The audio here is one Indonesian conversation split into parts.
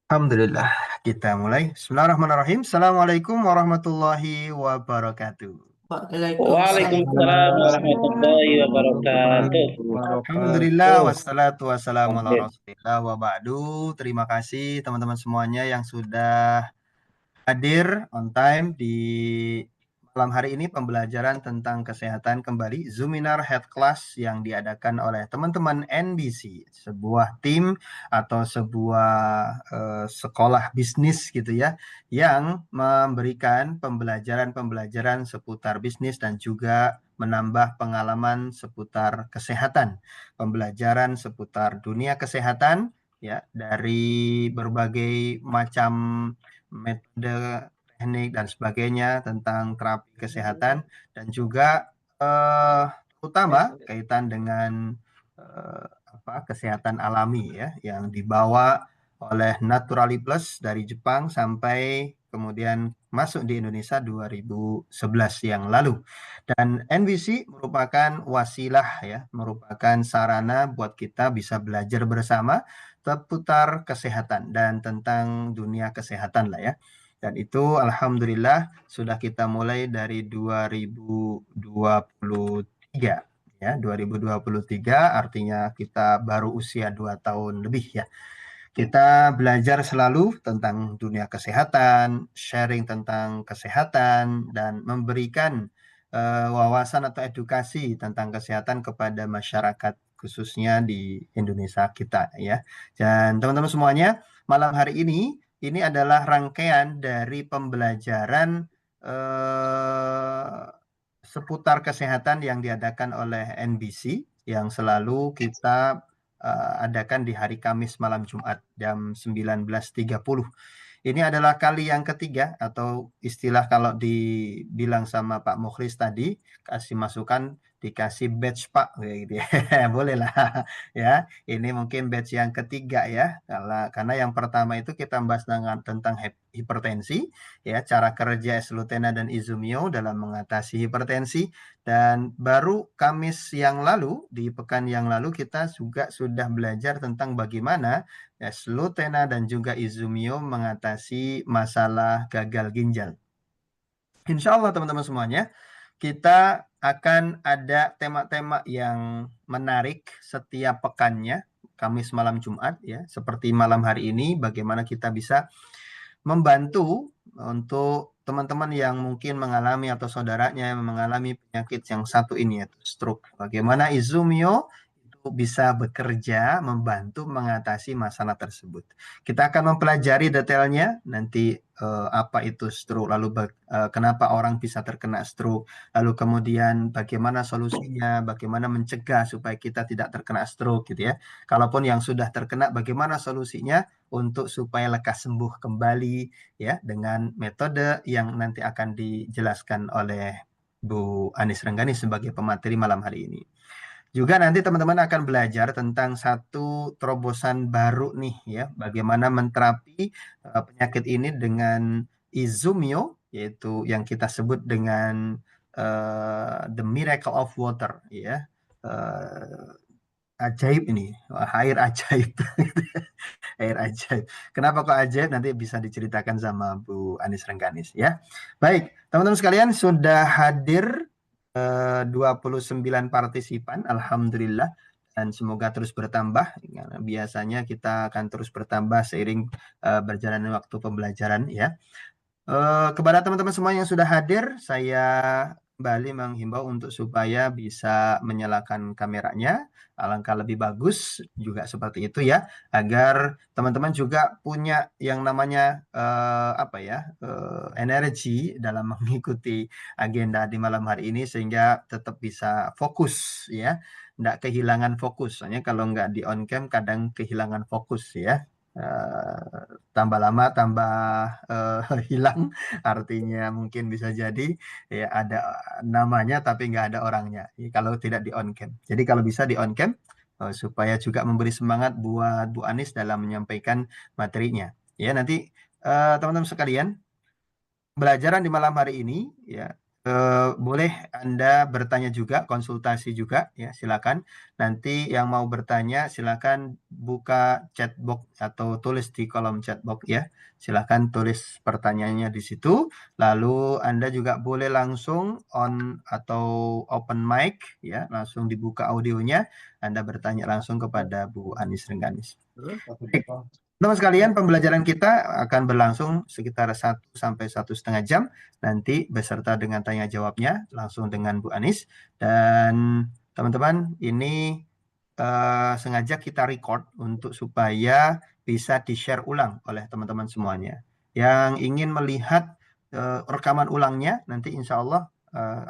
Alhamdulillah, kita mulai. Bismillahirrahmanirrahim. Assalamualaikum warahmatullahi wabarakatuh. Waalaikumsalam Waalaikumsalam warahmatullahi warahmatullahi wabarakatuh. Alhamdulillah, wabarakatuh. wassalatu wassalamu ala Amin. rasulillah wa ba'du. Terima kasih teman-teman semuanya yang sudah hadir on time di malam hari ini pembelajaran tentang kesehatan kembali Zoominar Health Class yang diadakan oleh teman-teman NBC, sebuah tim atau sebuah sekolah bisnis gitu ya, yang memberikan pembelajaran-pembelajaran seputar bisnis dan juga menambah pengalaman seputar kesehatan, pembelajaran seputar dunia kesehatan ya dari berbagai macam metode, teknik dan sebagainya tentang terapi kesehatan dan juga terutama kaitan dengan kesehatan alami ya yang dibawa oleh Naturally Plus dari Jepang sampai kemudian masuk di Indonesia 2011 yang lalu. Dan NBC merupakan wasilah ya, merupakan sarana buat kita bisa belajar bersama seputar kesehatan dan tentang dunia kesehatan lah ya. Dan itu alhamdulillah sudah kita mulai dari 2023 ya, 2023 artinya kita baru usia 2 tahun lebih ya. Kita belajar selalu tentang dunia kesehatan, sharing tentang kesehatan dan memberikan wawasan atau edukasi tentang kesehatan kepada masyarakat khususnya di Indonesia kita ya. Dan teman-teman semuanya, malam hari ini adalah rangkaian dari pembelajaran seputar kesehatan yang diadakan oleh NBC yang selalu kita adakan di hari Kamis malam Jumat jam 19.30. Ini adalah kali yang ketiga atau istilah kalau dibilang sama Pak Mukhlis tadi, kasih masukan dikasih badge Pak gitu ya. Boleh lah ya. Ini mungkin batch yang ketiga ya. Karena yang pertama itu kita bahas tentang hipertensi ya, cara kerja S-Lutena dan Izumio dalam mengatasi hipertensi, dan baru Kamis yang lalu di pekan yang lalu kita juga sudah belajar tentang bagaimana S-Lutena dan juga Izumio mengatasi masalah gagal ginjal. Insya Allah teman-teman semuanya, kita akan ada tema-tema yang menarik setiap pekannya, Kamis malam Jumat ya, seperti malam hari ini, bagaimana kita bisa membantu untuk teman-teman yang mungkin mengalami atau saudaranya yang mengalami penyakit yang satu ini yaitu stroke. Bagaimana Izumio itu bisa bekerja membantu mengatasi masalah tersebut. Kita akan mempelajari detailnya nanti apa itu stroke, lalu kenapa orang bisa terkena stroke, lalu kemudian bagaimana solusinya, bagaimana mencegah supaya kita tidak terkena stroke gitu ya. Kalaupun yang sudah terkena, bagaimana solusinya untuk supaya lekas sembuh kembali ya dengan metode yang nanti akan dijelaskan oleh Bu Anis Renggani sebagai pemateri malam hari ini. Juga nanti teman-teman akan belajar tentang satu terobosan baru nih ya, bagaimana menterapi penyakit ini dengan Izumio, yaitu yang kita sebut dengan the miracle of water ya. Ajaib ini, air ajaib. Air ajaib. Kenapa kok ajaib? Nanti bisa diceritakan sama Bu Anis Rengganis ya. Baik, teman-teman sekalian sudah hadir 29 partisipan, alhamdulillah, dan semoga terus bertambah. Biasanya kita akan terus bertambah seiring berjalannya waktu pembelajaran ya. Kepada teman-teman semua yang sudah hadir, saya kembali menghimbau untuk supaya bisa menyalakan kameranya. Alangkah lebih bagus juga seperti itu ya, agar teman-teman juga punya yang namanya energi dalam mengikuti agenda di malam hari ini sehingga tetap bisa fokus ya, nggak kehilangan fokus. Soalnya kalau nggak di on cam kadang kehilangan fokus ya. Tambah lama tambah hilang, artinya mungkin bisa jadi ya ada namanya tapi nggak ada orangnya kalau tidak di on cam. Jadi kalau bisa di on cam supaya juga memberi semangat buat Bu Anis dalam menyampaikan materinya. Ya nanti teman-teman sekalian, pembelajaran di malam hari ini ya, boleh Anda bertanya juga, konsultasi juga ya, silakan. Nanti yang mau bertanya silakan buka chat box atau tulis di kolom chat box ya. Silahkan tulis pertanyaannya di situ. Lalu Anda juga boleh langsung on atau open mic ya, langsung dibuka audionya. Anda bertanya langsung kepada Bu Anis Rengganis. Baik. Teman sekalian, pembelajaran kita akan berlangsung sekitar 1 sampai 1,5 jam nanti beserta dengan tanya jawabnya langsung dengan Bu Anis. Dan teman-teman, ini sengaja kita record untuk supaya bisa di-share ulang oleh teman-teman semuanya. Yang ingin melihat rekaman ulangnya, nanti insya Allah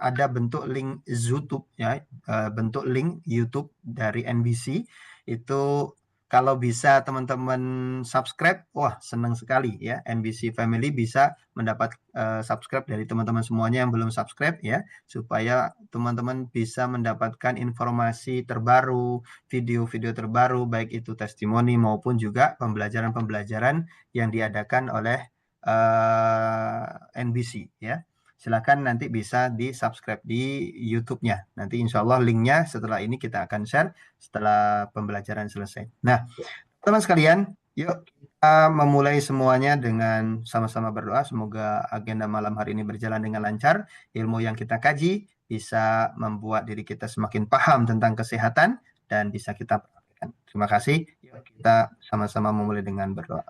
ada bentuk link YouTube ya, bentuk link YouTube dari NBC itu. Kalau bisa teman-teman subscribe, wah senang sekali ya. NBC Family bisa mendapat subscribe dari teman-teman semuanya yang belum subscribe ya, supaya teman-teman bisa mendapatkan informasi terbaru, video-video terbaru, baik itu testimoni maupun juga pembelajaran-pembelajaran yang diadakan oleh NBC ya. Silakan nanti bisa di-subscribe di YouTube-nya. Nanti insya Allah linknya setelah ini kita akan share setelah pembelajaran selesai. Nah, teman sekalian, yuk kita memulai semuanya dengan sama-sama berdoa. Semoga agenda malam hari ini berjalan dengan lancar. Ilmu yang kita kaji bisa membuat diri kita semakin paham tentang kesehatan dan bisa kita praktekkan. Terima kasih. Yuk kita sama-sama memulai dengan berdoa.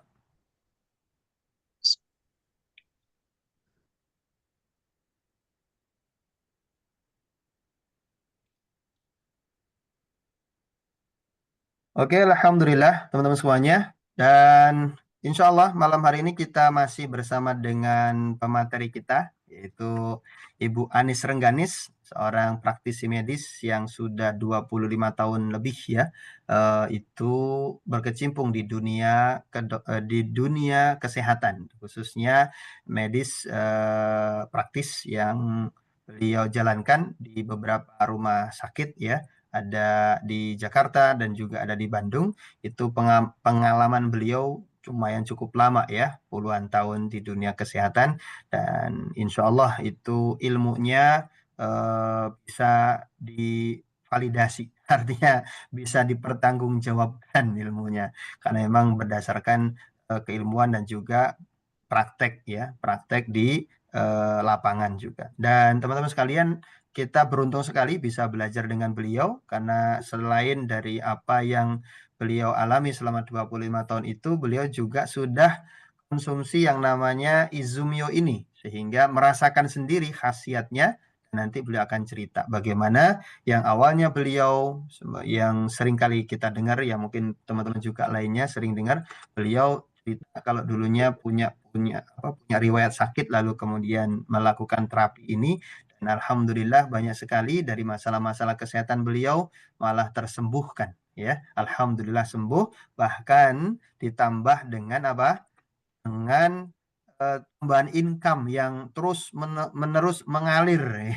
Oke, alhamdulillah teman-teman semuanya. Dan insya Allah malam hari ini kita masih bersama dengan pemateri kita, yaitu Ibu Anis Rengganis, seorang praktisi medis yang sudah 25 tahun lebih ya, itu berkecimpung di dunia kesehatan, khususnya medis praktis yang beliau jalankan di beberapa rumah sakit ya. Ada di Jakarta dan juga ada di Bandung. Itu pengalaman beliau lumayan cukup lama ya, puluhan tahun di dunia kesehatan, dan insya Allah itu ilmunya bisa divalidasi, artinya bisa dipertanggungjawabkan ilmunya, karena memang berdasarkan keilmuan dan juga praktek ya, praktek di lapangan juga. Dan teman-teman sekalian, kita beruntung sekali bisa belajar dengan beliau karena selain dari apa yang beliau alami selama 25 tahun itu, beliau juga sudah konsumsi yang namanya Izumio ini sehingga merasakan sendiri khasiatnya. Nanti beliau akan cerita bagaimana yang awalnya beliau yang sering kali kita dengar ya, mungkin teman-teman juga lainnya sering dengar beliau cerita kalau dulunya punya riwayat sakit lalu kemudian melakukan terapi ini. Dan alhamdulillah banyak sekali dari masalah-masalah kesehatan beliau malah tersembuhkan ya. Alhamdulillah sembuh, bahkan ditambah dengan apa? Dengan tambahan income yang terus menerus mengalir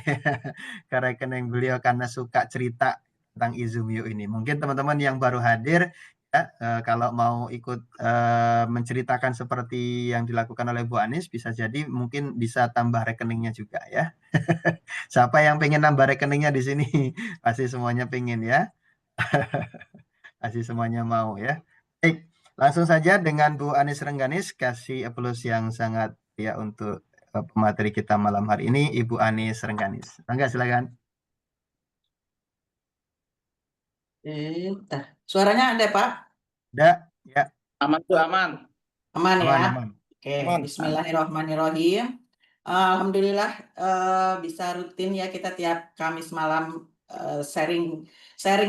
ke rekening beliau karena suka cerita tentang Izumio ini. Mungkin teman-teman yang baru hadir ya, kalau mau ikut menceritakan seperti yang dilakukan oleh Bu Anis, bisa jadi mungkin bisa tambah rekeningnya juga ya. Siapa yang pengen nambah rekeningnya di sini? Pasti semuanya pengen ya. Pasti semuanya mau ya. Baik, langsung saja dengan Bu Anis Rengganis, kasih aplaus yang sangat ya untuk pemateri kita malam hari ini, Ibu Anis Rengganis. Enggak, silakan. Suaranya ada Pak? Ada, ya. Aman tuh, aman. Aman ya. Aman. Oke, Aman. Bismillahirrahmanirrahim. Alhamdulillah bisa rutin ya kita tiap Kamis malam sharing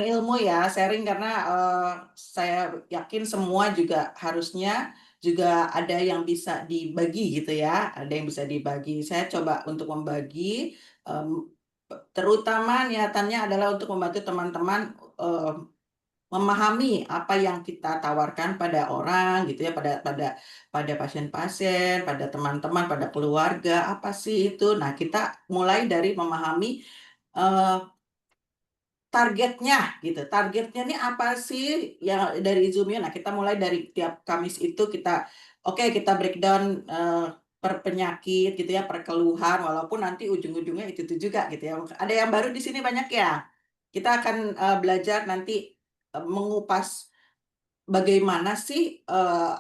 ilmu ya, sharing karena saya yakin semua juga harusnya juga ada yang bisa dibagi gitu ya, ada yang bisa dibagi. Saya coba untuk membagi, terutama niatannya adalah untuk membantu teman-teman memahami apa yang kita tawarkan pada orang gitu ya, pada pasien-pasien, pada teman-teman, pada keluarga, apa sih itu. Nah, kita mulai dari memahami targetnya gitu. Targetnya ini apa sih yang dari Izumio? Nah, kita mulai dari tiap Kamis itu kita kita breakdown per penyakit gitu ya, per keluhan, walaupun nanti ujung-ujungnya itu juga gitu ya. Ada yang baru di sini banyak ya. Kita akan belajar nanti mengupas bagaimana sih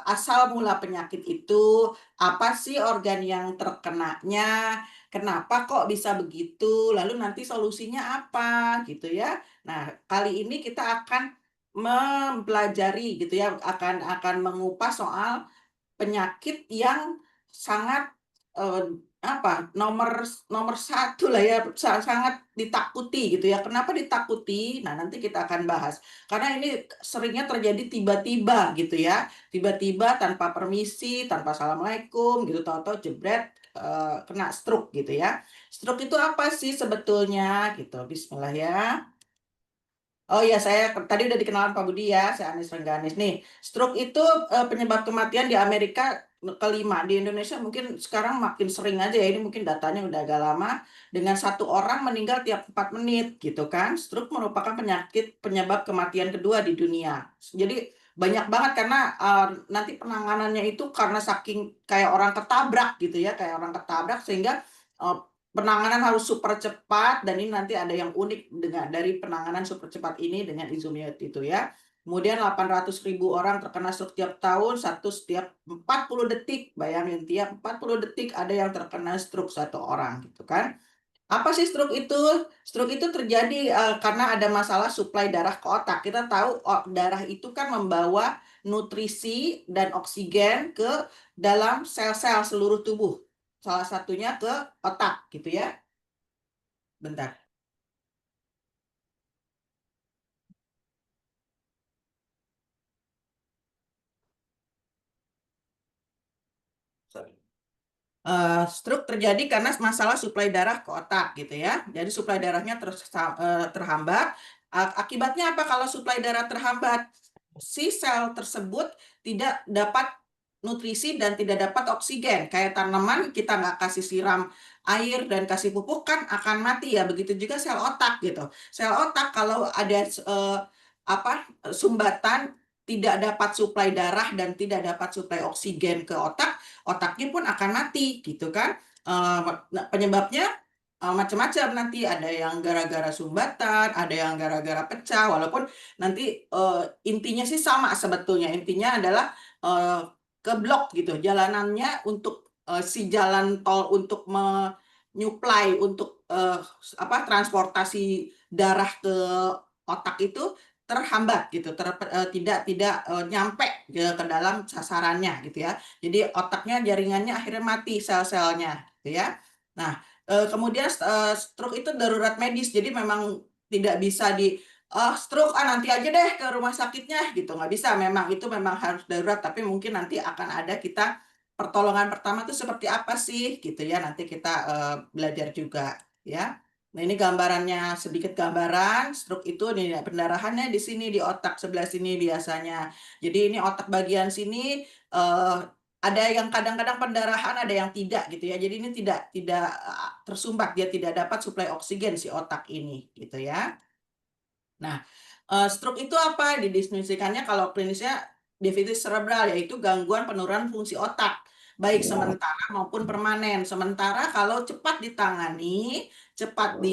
asal mula penyakit itu, apa sih organ yang terkenanya, kenapa kok bisa begitu, lalu nanti solusinya apa gitu ya. Nah, kali ini kita akan mempelajari gitu ya, akan mengupas soal penyakit yang sangat, apa, nomor satu lah ya, sangat ditakuti gitu ya. Kenapa ditakuti? Nah, nanti kita akan bahas. Karena ini seringnya terjadi tiba-tiba gitu ya, tiba-tiba tanpa permisi, tanpa assalamualaikum gitu, tahu-tahu jebret, kena stroke gitu ya. Stroke itu apa sih sebetulnya gitu? Bismillah ya. Oh iya, saya tadi udah dikenalan Pak Budi ya, saya Anis Rengganis. Nih, stroke itu penyebab kematian di Amerika kelima. Di Indonesia mungkin sekarang makin sering aja ya, ini mungkin datanya udah agak lama. Dengan satu orang meninggal tiap 4 menit gitu kan. Stroke merupakan penyakit penyebab kematian kedua di dunia. Jadi banyak banget karena nanti penanganannya itu karena saking kayak orang ketabrak gitu ya, kayak orang ketabrak sehingga eh, penanganan harus super cepat, dan ini nanti ada yang unik dengan dari penanganan super cepat ini dengan Izumit itu ya. Kemudian 800.000 orang terkena stroke tiap tahun, satu setiap 40 detik. Bayangin, tiap 40 detik ada yang terkena stroke satu orang gitu kan. Apa sih stroke itu? Stroke itu terjadi karena ada masalah suplai darah ke otak. Kita tahu darah itu kan membawa nutrisi dan oksigen ke dalam sel-sel seluruh tubuh. Salah satunya ke otak gitu ya. Bentar. Sorry. Stroke terjadi karena masalah suplai darah ke otak gitu ya. Jadi suplai darahnya terhambat. Akibatnya apa kalau suplai darah terhambat? Si sel tersebut tidak dapat nutrisi dan tidak dapat oksigen. Kayak tanaman kita nggak kasih siram air dan kasih pupuk kan akan mati ya. Begitu juga sel otak gitu. Sel otak kalau ada apa sumbatan, tidak dapat suplai darah dan tidak dapat suplai oksigen ke otak, otaknya pun akan mati gitu kan. Nah, penyebabnya macam-macam, nanti ada yang gara-gara sumbatan, ada yang gara-gara pecah, walaupun nanti intinya sih sama sebetulnya. Intinya adalah keblok gitu jalanannya untuk si jalan tol untuk menyuplai untuk apa transportasi darah ke otak itu terhambat gitu, tidak nyampe ke dalam sasarannya gitu ya. Jadi otaknya jaringannya akhirnya mati sel-selnya gitu ya. Nah, kemudian stroke itu darurat medis. Jadi memang tidak bisa stroke nanti aja deh ke rumah sakitnya gitu. Nggak bisa, memang itu memang harus darurat, tapi mungkin nanti akan ada kita pertolongan pertama itu seperti apa sih gitu ya. Nanti kita belajar juga ya. Nah, ini gambarannya, sedikit gambaran stroke itu nih pendarahannya di sini di otak sebelah sini biasanya. Jadi ini otak bagian sini ada yang kadang-kadang pendarahan, ada yang tidak gitu ya. Jadi ini tidak tersumbat, dia tidak dapat suplai oksigen si otak ini gitu ya. Nah, stroke itu apa? Didefinisikannya kalau klinisnya defisit cerebral, yaitu gangguan penurunan fungsi otak, baik sementara maupun permanen. Sementara kalau cepat ditangani, cepat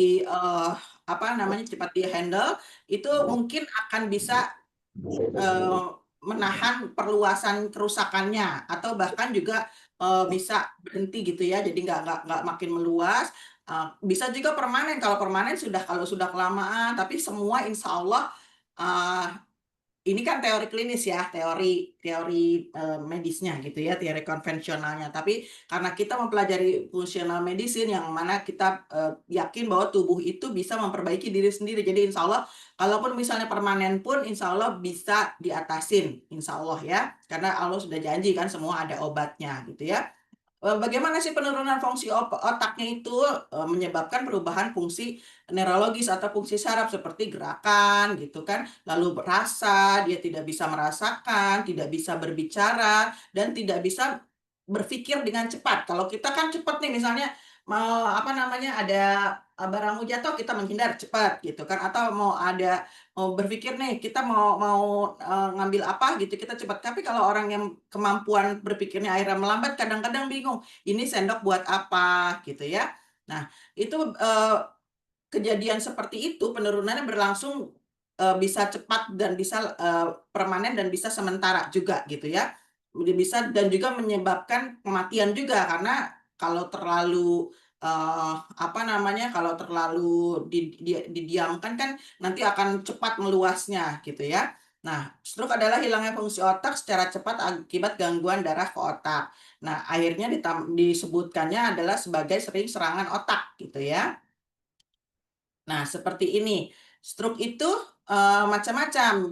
apa namanya, cepat di-handle, itu mungkin akan bisa menahan perluasan kerusakannya, atau bahkan juga bisa berhenti gitu ya, jadi nggak makin meluas. Bisa juga permanen, kalau permanen kalau sudah kelamaan, tapi semua insya Allah uh, ini kan teori klinis ya, teori teori medisnya gitu ya, teori konvensionalnya. Tapi karena kita mempelajari fungsional medicine yang mana kita yakin bahwa tubuh itu bisa memperbaiki diri sendiri. Jadi insya Allah, kalaupun misalnya permanen pun insya Allah bisa diatasin, insya Allah ya. Karena Allah sudah janji kan semua ada obatnya gitu ya. Bagaimana sih penurunan fungsi otaknya itu menyebabkan perubahan fungsi neurologis atau fungsi saraf seperti gerakan gitu kan, lalu rasa, dia tidak bisa merasakan, tidak bisa berbicara, dan tidak bisa berpikir dengan cepat. Kalau kita kan cepat nih, misalnya mau apa namanya, ada barang mau jatuh kita menghindar cepat gitu kan, atau mau berpikir nih kita mau mau ngambil apa gitu kita cepat. Tapi kalau orang yang kemampuan berpikirnya akhirnya melambat, kadang-kadang bingung ini sendok buat apa gitu ya. Nah, itu kejadian seperti itu penurunannya berlangsung bisa cepat dan bisa permanen dan bisa sementara juga gitu ya. Bisa dan juga menyebabkan kematian juga karena kalau terlalu apa namanya, kalau terlalu didiamkan kan nanti akan cepat meluasnya gitu ya. Nah, stroke adalah hilangnya fungsi otak secara cepat akibat gangguan darah ke otak. Nah, akhirnya disebutkannya adalah sebagai sering serangan otak gitu ya. Nah, seperti ini. Stroke itu macam-macam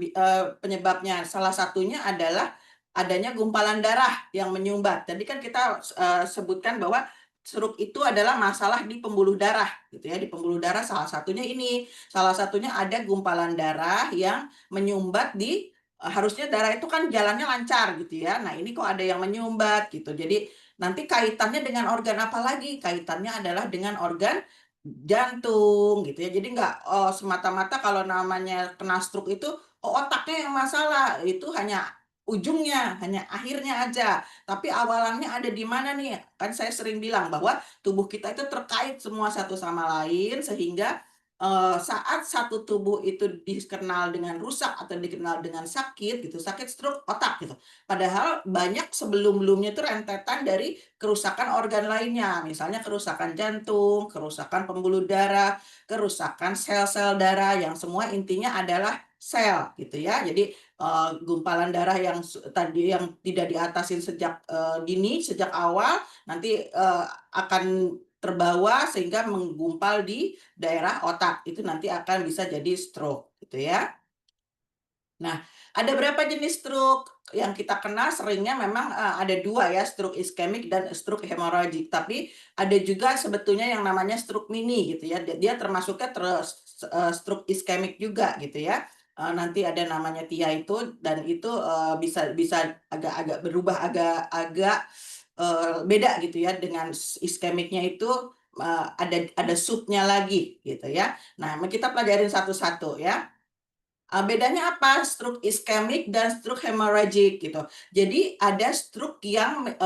penyebabnya. Salah satunya adalah adanya gumpalan darah yang menyumbat. Tadi kan kita sebutkan bahwa stroke itu adalah masalah di pembuluh darah, gitu ya. Di pembuluh darah salah satunya ini. Salah satunya ada gumpalan darah yang menyumbat di harusnya darah itu kan jalannya lancar gitu ya. Nah, ini kok ada yang menyumbat gitu. Jadi nanti kaitannya dengan organ apa lagi? Kaitannya adalah dengan organ jantung gitu ya. Jadi nggak semata-mata kalau namanya kena stroke itu otaknya yang masalah, itu hanya ujungnya, hanya akhirnya aja. Tapi awalannya ada di mana nih? Kan saya sering bilang bahwa tubuh kita itu terkait semua satu sama lain sehingga saat satu tubuh itu dikenal dengan rusak atau dikenal dengan sakit gitu, sakit stroke otak gitu. Padahal banyak sebelum-belumnya itu rentetan dari kerusakan organ lainnya, misalnya kerusakan jantung, kerusakan pembuluh darah, kerusakan sel-sel darah yang semua intinya adalah sel gitu ya. Jadi gumpalan darah yang tadi yang tidak diatasin sejak dini, sejak awal nanti akan terbawa sehingga menggumpal di daerah otak. Itu nanti akan bisa jadi stroke gitu ya. Nah, ada berapa jenis stroke? Yang kita kenal seringnya memang ada dua ya, stroke iskemik dan stroke hemorrhagic. Tapi ada juga sebetulnya yang namanya stroke mini gitu ya. Dia termasuknya stroke iskemik juga gitu ya. Nanti ada namanya TIA itu dan itu bisa bisa agak-agak berubah agak-agak beda gitu ya dengan iskemiknya itu ada subnya lagi gitu ya. Nah, kita pelajarin satu-satu ya. Bedanya apa stroke iskemik dan stroke hemorrhagic gitu. Jadi ada stroke yang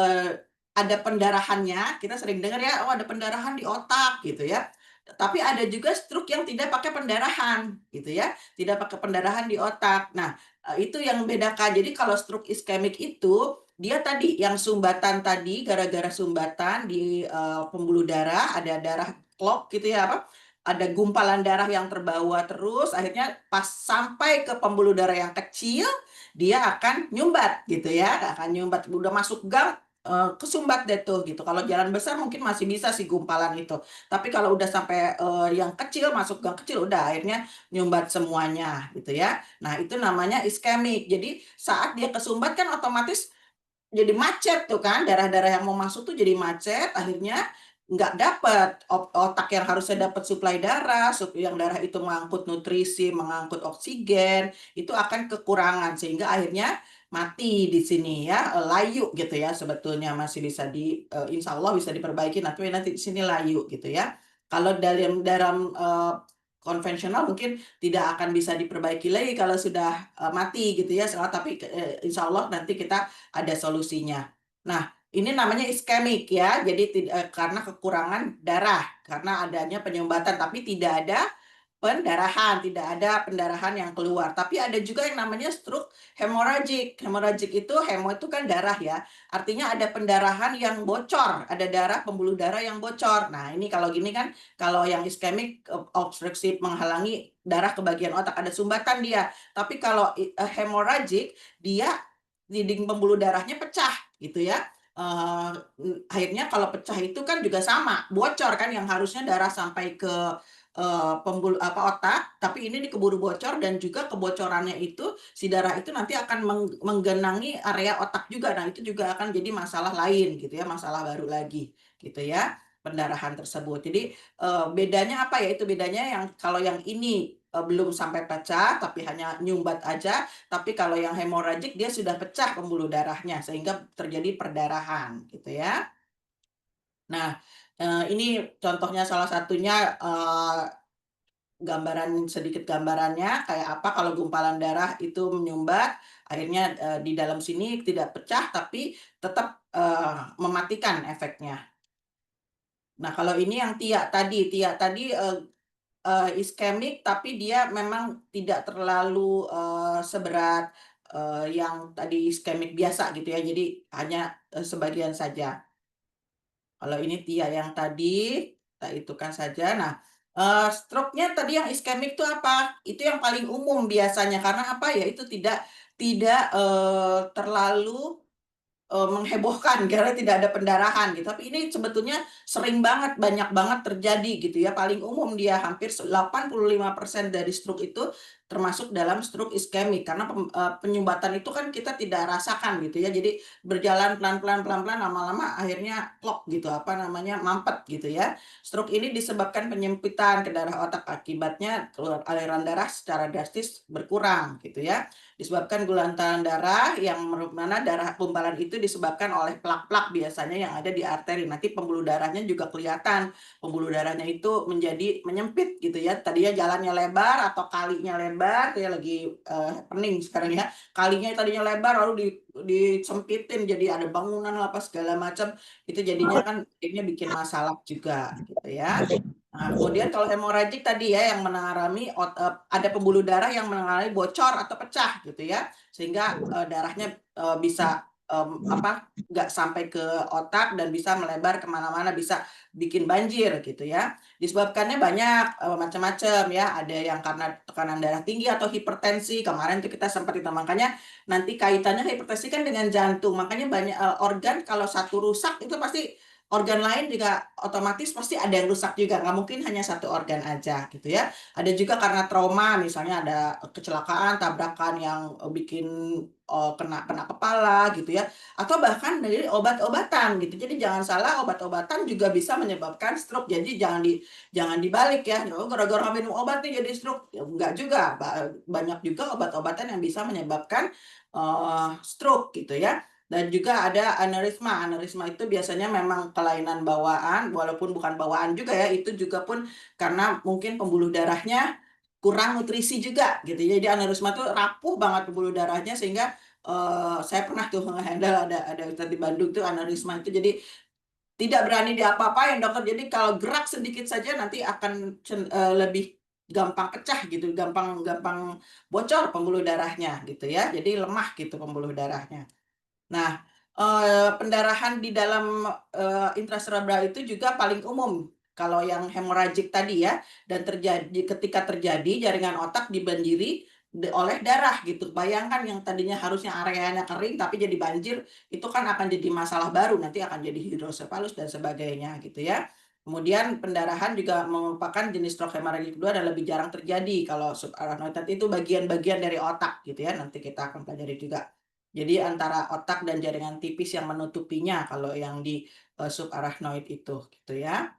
ada pendarahannya, kita sering dengar ya, oh ada pendarahan di otak gitu ya. Tapi ada juga stroke yang tidak pakai pendarahan gitu ya, tidak pakai pendarahan di otak. Nah, itu yang membedakan. Jadi kalau stroke iskemik itu dia tadi yang sumbatan tadi gara-gara sumbatan di pembuluh darah, ada darah clot gitu ya apa ada gumpalan darah yang terbawa terus, akhirnya pas sampai ke pembuluh darah yang kecil, dia akan nyumbat gitu ya, akan nyumbat. Udah masuk gang, kesumbat deh tuh gitu. Kalau jalan besar mungkin masih bisa sih gumpalan itu. Tapi kalau udah sampai yang kecil, masuk gang kecil, udah akhirnya nyumbat semuanya gitu ya. Nah itu namanya iskemik. Jadi saat dia kesumbat kan otomatis jadi macet tuh kan, darah-darah yang mau masuk tuh jadi macet, akhirnya nggak dapet otak yang harusnya dapat suplai darah, yang darah itu mengangkut nutrisi, mengangkut oksigen, itu akan kekurangan sehingga akhirnya mati di sini ya, layu gitu ya sebetulnya masih bisa insya Allah bisa diperbaiki, nanti di sini layu gitu ya. Kalau dalam konvensional mungkin tidak akan bisa diperbaiki lagi kalau sudah mati gitu ya, tapi insya Allah nanti kita ada solusinya. Nah, ini namanya iskemik ya, jadi karena kekurangan darah, karena adanya penyumbatan, tapi tidak ada pendarahan, tidak ada pendarahan yang keluar. Tapi ada juga yang namanya stroke hemorrhagic. Hemorrhagic itu, hemo itu kan darah ya, artinya ada pendarahan yang bocor, ada darah, pembuluh darah yang bocor. Nah, ini kalau gini kan, kalau yang iskemik, obstruksi menghalangi darah ke bagian otak, ada sumbatan dia. Tapi kalau hemorrhagic, dia dinding pembuluh darahnya pecah gitu ya. Akhirnya kalau pecah itu kan juga sama, bocor kan yang harusnya darah sampai ke pembuluh otak, tapi ini keburu bocor dan juga kebocorannya itu si darah itu nanti akan menggenangi area otak juga. Nah, itu juga akan jadi masalah lain gitu ya, masalah baru lagi gitu ya, pendarahan tersebut. Jadi bedanya apa ya? Itu bedanya yang kalau yang ini belum sampai pecah tapi hanya nyumbat aja, tapi kalau yang hemorrhagic dia sudah pecah pembuluh darahnya sehingga terjadi perdarahan gitu ya. Nah, ini contohnya salah satunya sedikit gambarannya kayak apa kalau gumpalan darah itu menyumbat, akhirnya di dalam sini tidak pecah tapi tetap mematikan efeknya. Nah, kalau ini yang TIA tadi iskemik, tapi dia memang tidak terlalu seberat yang tadi iskemik biasa gitu ya. Jadi hanya sebagian saja. Kalau ini Tia yang tadi, kita itukan saja. Nah, stroke-nya tadi yang iskemik itu apa? Itu yang paling umum biasanya. Karena apa ya? Itu tidak terlalu menghebohkan karena tidak ada pendarahan gitu. Tapi ini sebetulnya sering banget, banyak banget terjadi gitu ya. Paling umum dia hampir 85% dari stroke itu termasuk dalam stroke iskemik karena penyumbatan itu kan kita tidak rasakan gitu ya. Jadi berjalan pelan-pelan lama-lama akhirnya klop gitu, apa namanya, mampet gitu ya. Stroke ini disebabkan penyempitan ke darah otak, akibatnya aliran darah secara drastis berkurang gitu ya. Disebabkan gulantaran darah yang mana darah gumpalan itu disebabkan oleh plak-plak biasanya yang ada di arteri. Nanti pembuluh darahnya juga kelihatan. Pembuluh darahnya itu menjadi menyempit gitu ya. Tadinya jalannya lebar atau kalinya lebar, ya lagi pening sekarang ya. Kalinya tadinya lebar lalu disempitin jadi ada bangunan apa segala macam. Itu jadinya kan ini bikin masalah juga gitu ya. Nah, kemudian kalau hemoragik tadi ya yang mengalami ada pembuluh darah yang mengalami bocor atau pecah gitu ya, sehingga darahnya bisa apa nggak sampai ke otak dan bisa melebar kemana-mana, bisa bikin banjir gitu ya. Disebabkannya banyak macam-macam ya, ada yang karena tekanan darah tinggi atau hipertensi. Kemarin itu kita sempat itu, makanya nanti kaitannya hipertensi kan dengan jantung, makanya banyak organ kalau satu rusak itu pasti organ lain juga otomatis pasti ada yang rusak juga, nggak mungkin hanya satu organ aja gitu ya. Ada juga karena trauma, misalnya ada kecelakaan, tabrakan yang bikin kena kepala gitu ya, atau bahkan dari obat-obatan gitu. Jadi jangan salah, obat-obatan juga bisa menyebabkan stroke. Jadi jangan dibalik ya, oh, gara-gara minum obat nih jadi stroke. Ya, enggak juga, banyak juga obat-obatan yang bisa menyebabkan stroke gitu ya. Dan juga ada aneurisma. Aneurisma itu biasanya memang kelainan bawaan, walaupun bukan bawaan juga ya, itu juga pun karena mungkin pembuluh darahnya kurang nutrisi juga gitu. Jadi aneurisma tuh rapuh banget pembuluh darahnya sehingga saya pernah tuh nge-handle ada Ustadz di Bandung tuh aneurisma itu, jadi tidak berani diapa-apain dokter. Jadi kalau gerak sedikit saja nanti akan lebih gampang pecah gitu, gampang bocor pembuluh darahnya gitu ya. Jadi lemah gitu pembuluh darahnya. Nah, pendarahan di dalam intracerebral itu juga paling umum kalau yang hemoragik tadi ya, dan ketika terjadi jaringan otak dibanjiri oleh darah gitu. Bayangkan yang tadinya harusnya areanya kering tapi jadi banjir, itu kan akan jadi masalah baru, nanti akan jadi hidrosefalus dan sebagainya gitu ya. Kemudian pendarahan juga merupakan jenis stroke hemoragik kedua dan lebih jarang terjadi kalau subarachnoid itu bagian-bagian dari otak gitu ya. Nanti kita akan pelajari juga. Jadi antara otak dan jaringan tipis yang menutupinya kalau yang di subarachnoid itu gitu ya.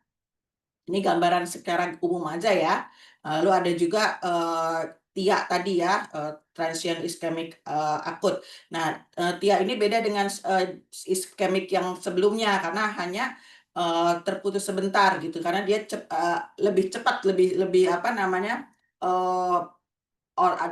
Ini gambaran secara umum aja ya. Lalu ada juga TIA tadi ya, transient ischemic akut. Nah, TIA ini beda dengan ischemic yang sebelumnya karena hanya terputus sebentar gitu, karena dia lebih cepat, lebih apa namanya,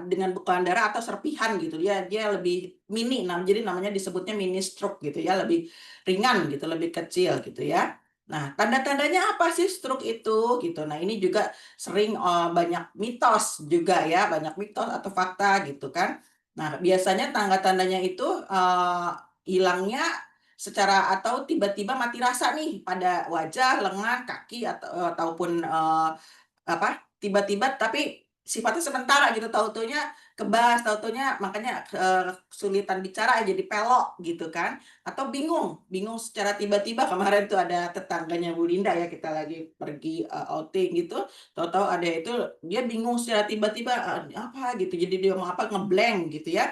dengan bekuan darah atau serpihan gitu, dia lebih mini, jadi namanya disebutnya mini stroke gitu ya, lebih ringan gitu, lebih kecil gitu ya. Nah, tanda-tandanya apa sih stroke itu gitu. Nah, ini juga sering banyak mitos juga ya, banyak mitos atau fakta gitu kan. Nah, biasanya tanda-tandanya itu hilangnya secara atau tiba-tiba mati rasa nih pada wajah, lengan, kaki ataupun apa, tiba-tiba tapi sifatnya sementara gitu, tahu-taunya kebas, tahu-taunya makanya kesulitan bicara jadi pelok gitu kan, atau bingung secara tiba-tiba. Kemarin tuh ada tetangganya Bu Linda ya, kita lagi pergi outing gitu, tahu-tahu ada itu dia bingung secara tiba-tiba, apa gitu, jadi dia mau apa nge-blank gitu ya.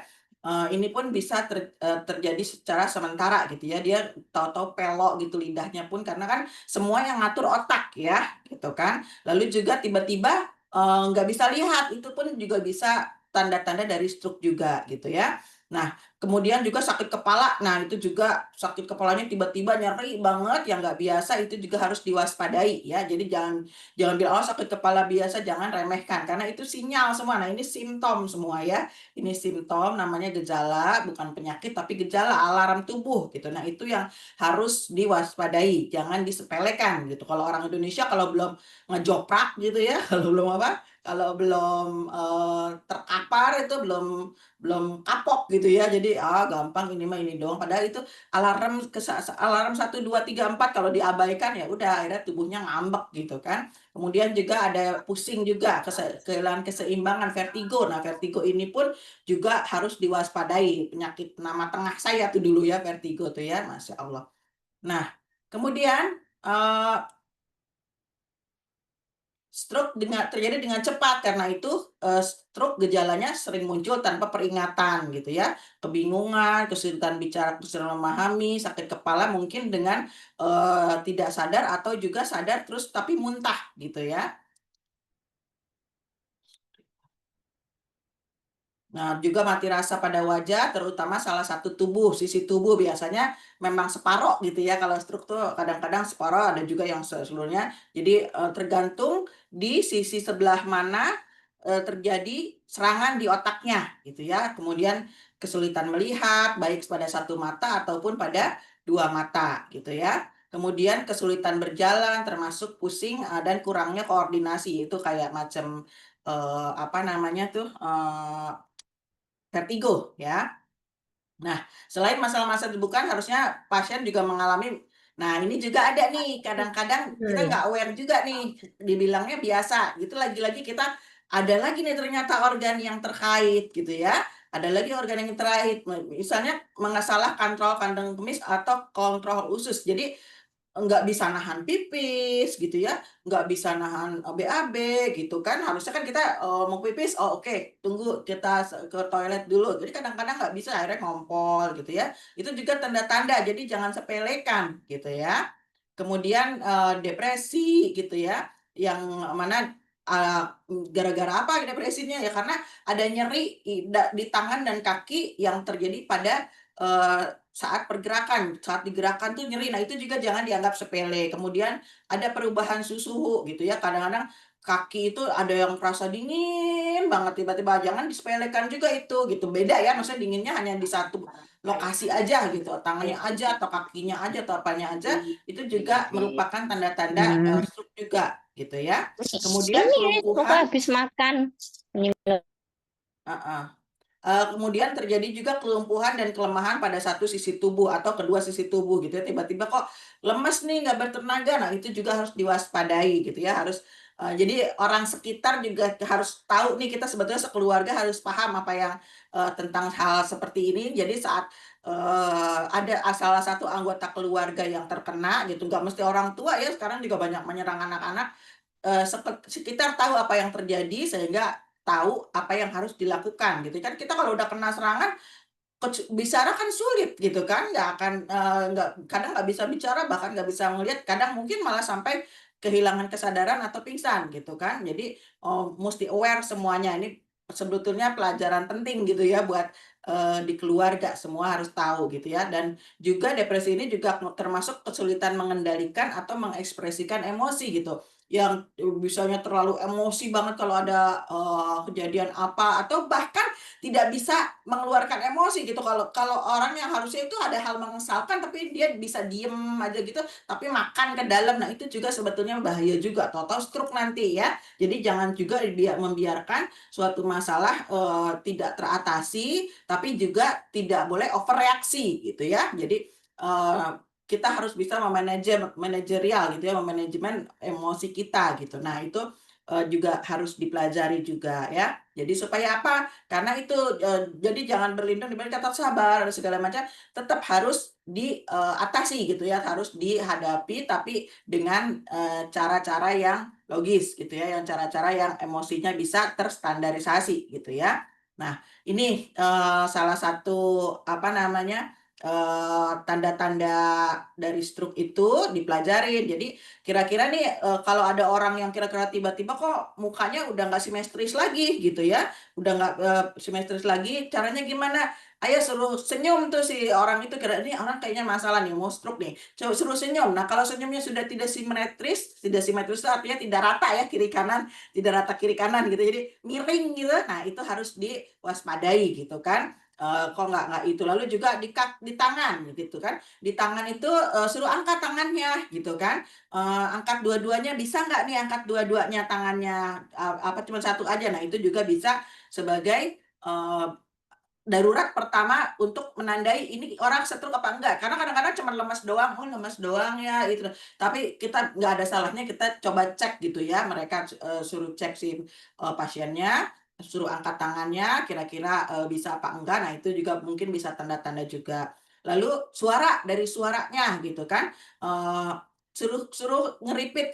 Ini pun bisa terjadi secara sementara gitu ya, dia tahu-tahu pelok gitu lidahnya pun, karena kan semua yang ngatur otak ya gitu kan. Lalu juga tiba-tiba nggak bisa lihat, itu pun juga bisa tanda-tanda dari stroke juga gitu ya. Nah, kemudian juga sakit kepala. Nah, itu juga sakit kepalanya tiba-tiba nyeri banget yang nggak biasa, itu juga harus diwaspadai ya. Jadi jangan jangan bilang oh sakit kepala biasa, jangan remehkan karena itu sinyal semua. Nah, ini simptom semua ya. Ini simptom namanya gejala, bukan penyakit tapi gejala alarm tubuh gitu. Nah, itu yang harus diwaspadai, jangan disepelekan gitu. Kalau orang Indonesia kalau belum ngejoprak gitu ya, kalau belum apa? Kalau belum terkapar itu belum kapok gitu ya. Jadi gampang ini mah ini doang. Padahal itu alarm 1 2 3 4 kalau diabaikan ya udah akhirnya tubuhnya ngambek gitu kan. Kemudian juga ada pusing juga, kehilangan keseimbangan, vertigo. Nah, vertigo ini pun juga harus diwaspadai. Penyakit nama tengah saya tuh dulu ya vertigo tuh ya, Masya Allah. Nah, kemudian stroke terjadi dengan cepat, karena itu stroke gejalanya sering muncul tanpa peringatan gitu ya. Kebingungan, kesulitan bicara, kesulitan memahami, sakit kepala mungkin dengan tidak sadar atau juga sadar terus tapi muntah gitu ya. Nah, juga mati rasa pada wajah, terutama salah satu sisi tubuh biasanya memang separoh gitu ya. Kalau stroke tuh kadang-kadang separoh, ada juga yang seluruhnya. Jadi tergantung di sisi sebelah mana terjadi serangan di otaknya gitu ya. Kemudian kesulitan melihat baik pada satu mata ataupun pada dua mata gitu ya. Kemudian kesulitan berjalan termasuk pusing dan kurangnya koordinasi, itu kayak macam apa namanya tuh vertigo ya. Nah, selain masalah-masalah bukan harusnya pasien juga mengalami. Nah, ini juga ada nih, kadang-kadang kita Oke. nggak aware juga nih, dibilangnya biasa. Gitu lagi-lagi kita ada lagi nih ternyata organ yang terkait gitu ya. Ada lagi organ yang terkait, misalnya masalah kontrol kandang kemih atau kontrol usus. Jadi nggak bisa nahan pipis gitu ya, nggak bisa nahan BAB gitu kan. Harusnya kan kita mau pipis, oh oke, tunggu kita ke toilet dulu. Jadi kadang-kadang nggak bisa, akhirnya ngompol gitu ya. Itu juga tanda-tanda, jadi jangan sepelekan gitu ya. Kemudian depresi gitu ya, yang mana gara-gara apa depresinya ya, karena ada nyeri di tangan dan kaki yang terjadi pada saat pergerakan, saat digerakkan tuh nyeri. Nah, itu juga jangan dianggap sepele. Kemudian ada perubahan suhu gitu ya. Kadang-kadang kaki itu ada yang terasa dingin banget tiba-tiba. Jangan disepelekan juga itu gitu. Beda ya, maksudnya dinginnya hanya di satu lokasi aja gitu. Tangannya aja atau kakinya aja atau apanya aja, itu juga merupakan tanda-tanda Hmm, stroke juga gitu ya. Kemudian Ini aku kelumpuhan. habis makan. Ini Heeh. Kemudian terjadi juga kelumpuhan dan kelemahan pada satu sisi tubuh atau kedua sisi tubuh gitu ya. Tiba-tiba kok lemes nih, nggak bertenaga. Nah, itu juga harus diwaspadai gitu ya. Jadi orang sekitar juga harus tahu nih, kita sebetulnya sekeluarga harus paham apa yang tentang hal seperti ini. Jadi saat ada salah satu anggota keluarga yang terkena gitu, nggak mesti orang tua ya. Sekarang juga banyak menyerang anak-anak. Sekitar tahu apa yang terjadi sehingga tahu apa yang harus dilakukan gitu kan. Kita kalau udah kena serangan bicara kan sulit gitu kan, nggak akan nggak kadang nggak bisa bicara, bahkan nggak bisa melihat, kadang mungkin malah sampai kehilangan kesadaran atau pingsan gitu kan. Jadi musti aware semuanya. Ini sebetulnya pelajaran penting gitu ya buat di keluarga, semua harus tahu gitu ya. Dan juga depresi ini juga termasuk kesulitan mengendalikan atau mengekspresikan emosi gitu. Yang bisanya terlalu emosi banget kalau ada kejadian apa, atau bahkan tidak bisa mengeluarkan emosi gitu. Kalau kalau orang yang harusnya itu ada hal mengesalkan tapi dia bisa diem aja gitu, tapi makan ke dalam. Nah, itu juga sebetulnya bahaya juga, tahu-tahu stroke nanti ya. Jadi jangan juga membiarkan suatu masalah tidak teratasi, tapi juga tidak boleh overreaksi gitu ya. Jadi kita harus bisa manajerial gitu ya, memanajemen emosi kita gitu. Nah, itu juga harus dipelajari juga ya. Jadi supaya apa? Karena itu jadi jangan berlindung di balik kata sabar dan segala macam, tetap harus diatasi gitu ya, harus dihadapi tapi dengan cara-cara yang logis gitu ya, yang cara-cara yang emosinya bisa terstandarisasi gitu ya. Nah, ini salah satu apa namanya? tanda-tanda dari stroke itu dipelajarin. Jadi kira-kira nih kalau ada orang yang kira-kira tiba-tiba kok mukanya udah nggak simetris lagi gitu ya, udah nggak simetris lagi, caranya gimana? Ayo suruh senyum tuh si orang itu, kira ini orang kayaknya masalah nih, mau stroke nih. Coba suruh senyum. Nah, kalau senyumnya sudah tidak simetris itu artinya tidak rata ya kiri kanan, tidak rata kiri kanan gitu. Jadi miring gitu. Nah, itu harus diwaspadai gitu kan. Kok nggak itu, lalu juga di tangan gitu kan, di tangan itu suruh angkat tangannya gitu kan, angkat dua-duanya, bisa nggak nih angkat dua-duanya tangannya, apa cuma satu aja. Nah, itu juga bisa sebagai darurat pertama untuk menandai ini orang stroke apa enggak, karena kadang-kadang cuma lemas doang, "Oh lemas doang ya," itu. Tapi kita nggak ada salahnya kita coba cek gitu ya, mereka suruh cek si pasiennya, suruh angkat tangannya, kira-kira bisa apa enggak. Nah, itu juga mungkin bisa tanda-tanda juga. Lalu suara, dari suaranya gitu kan, suruh suruh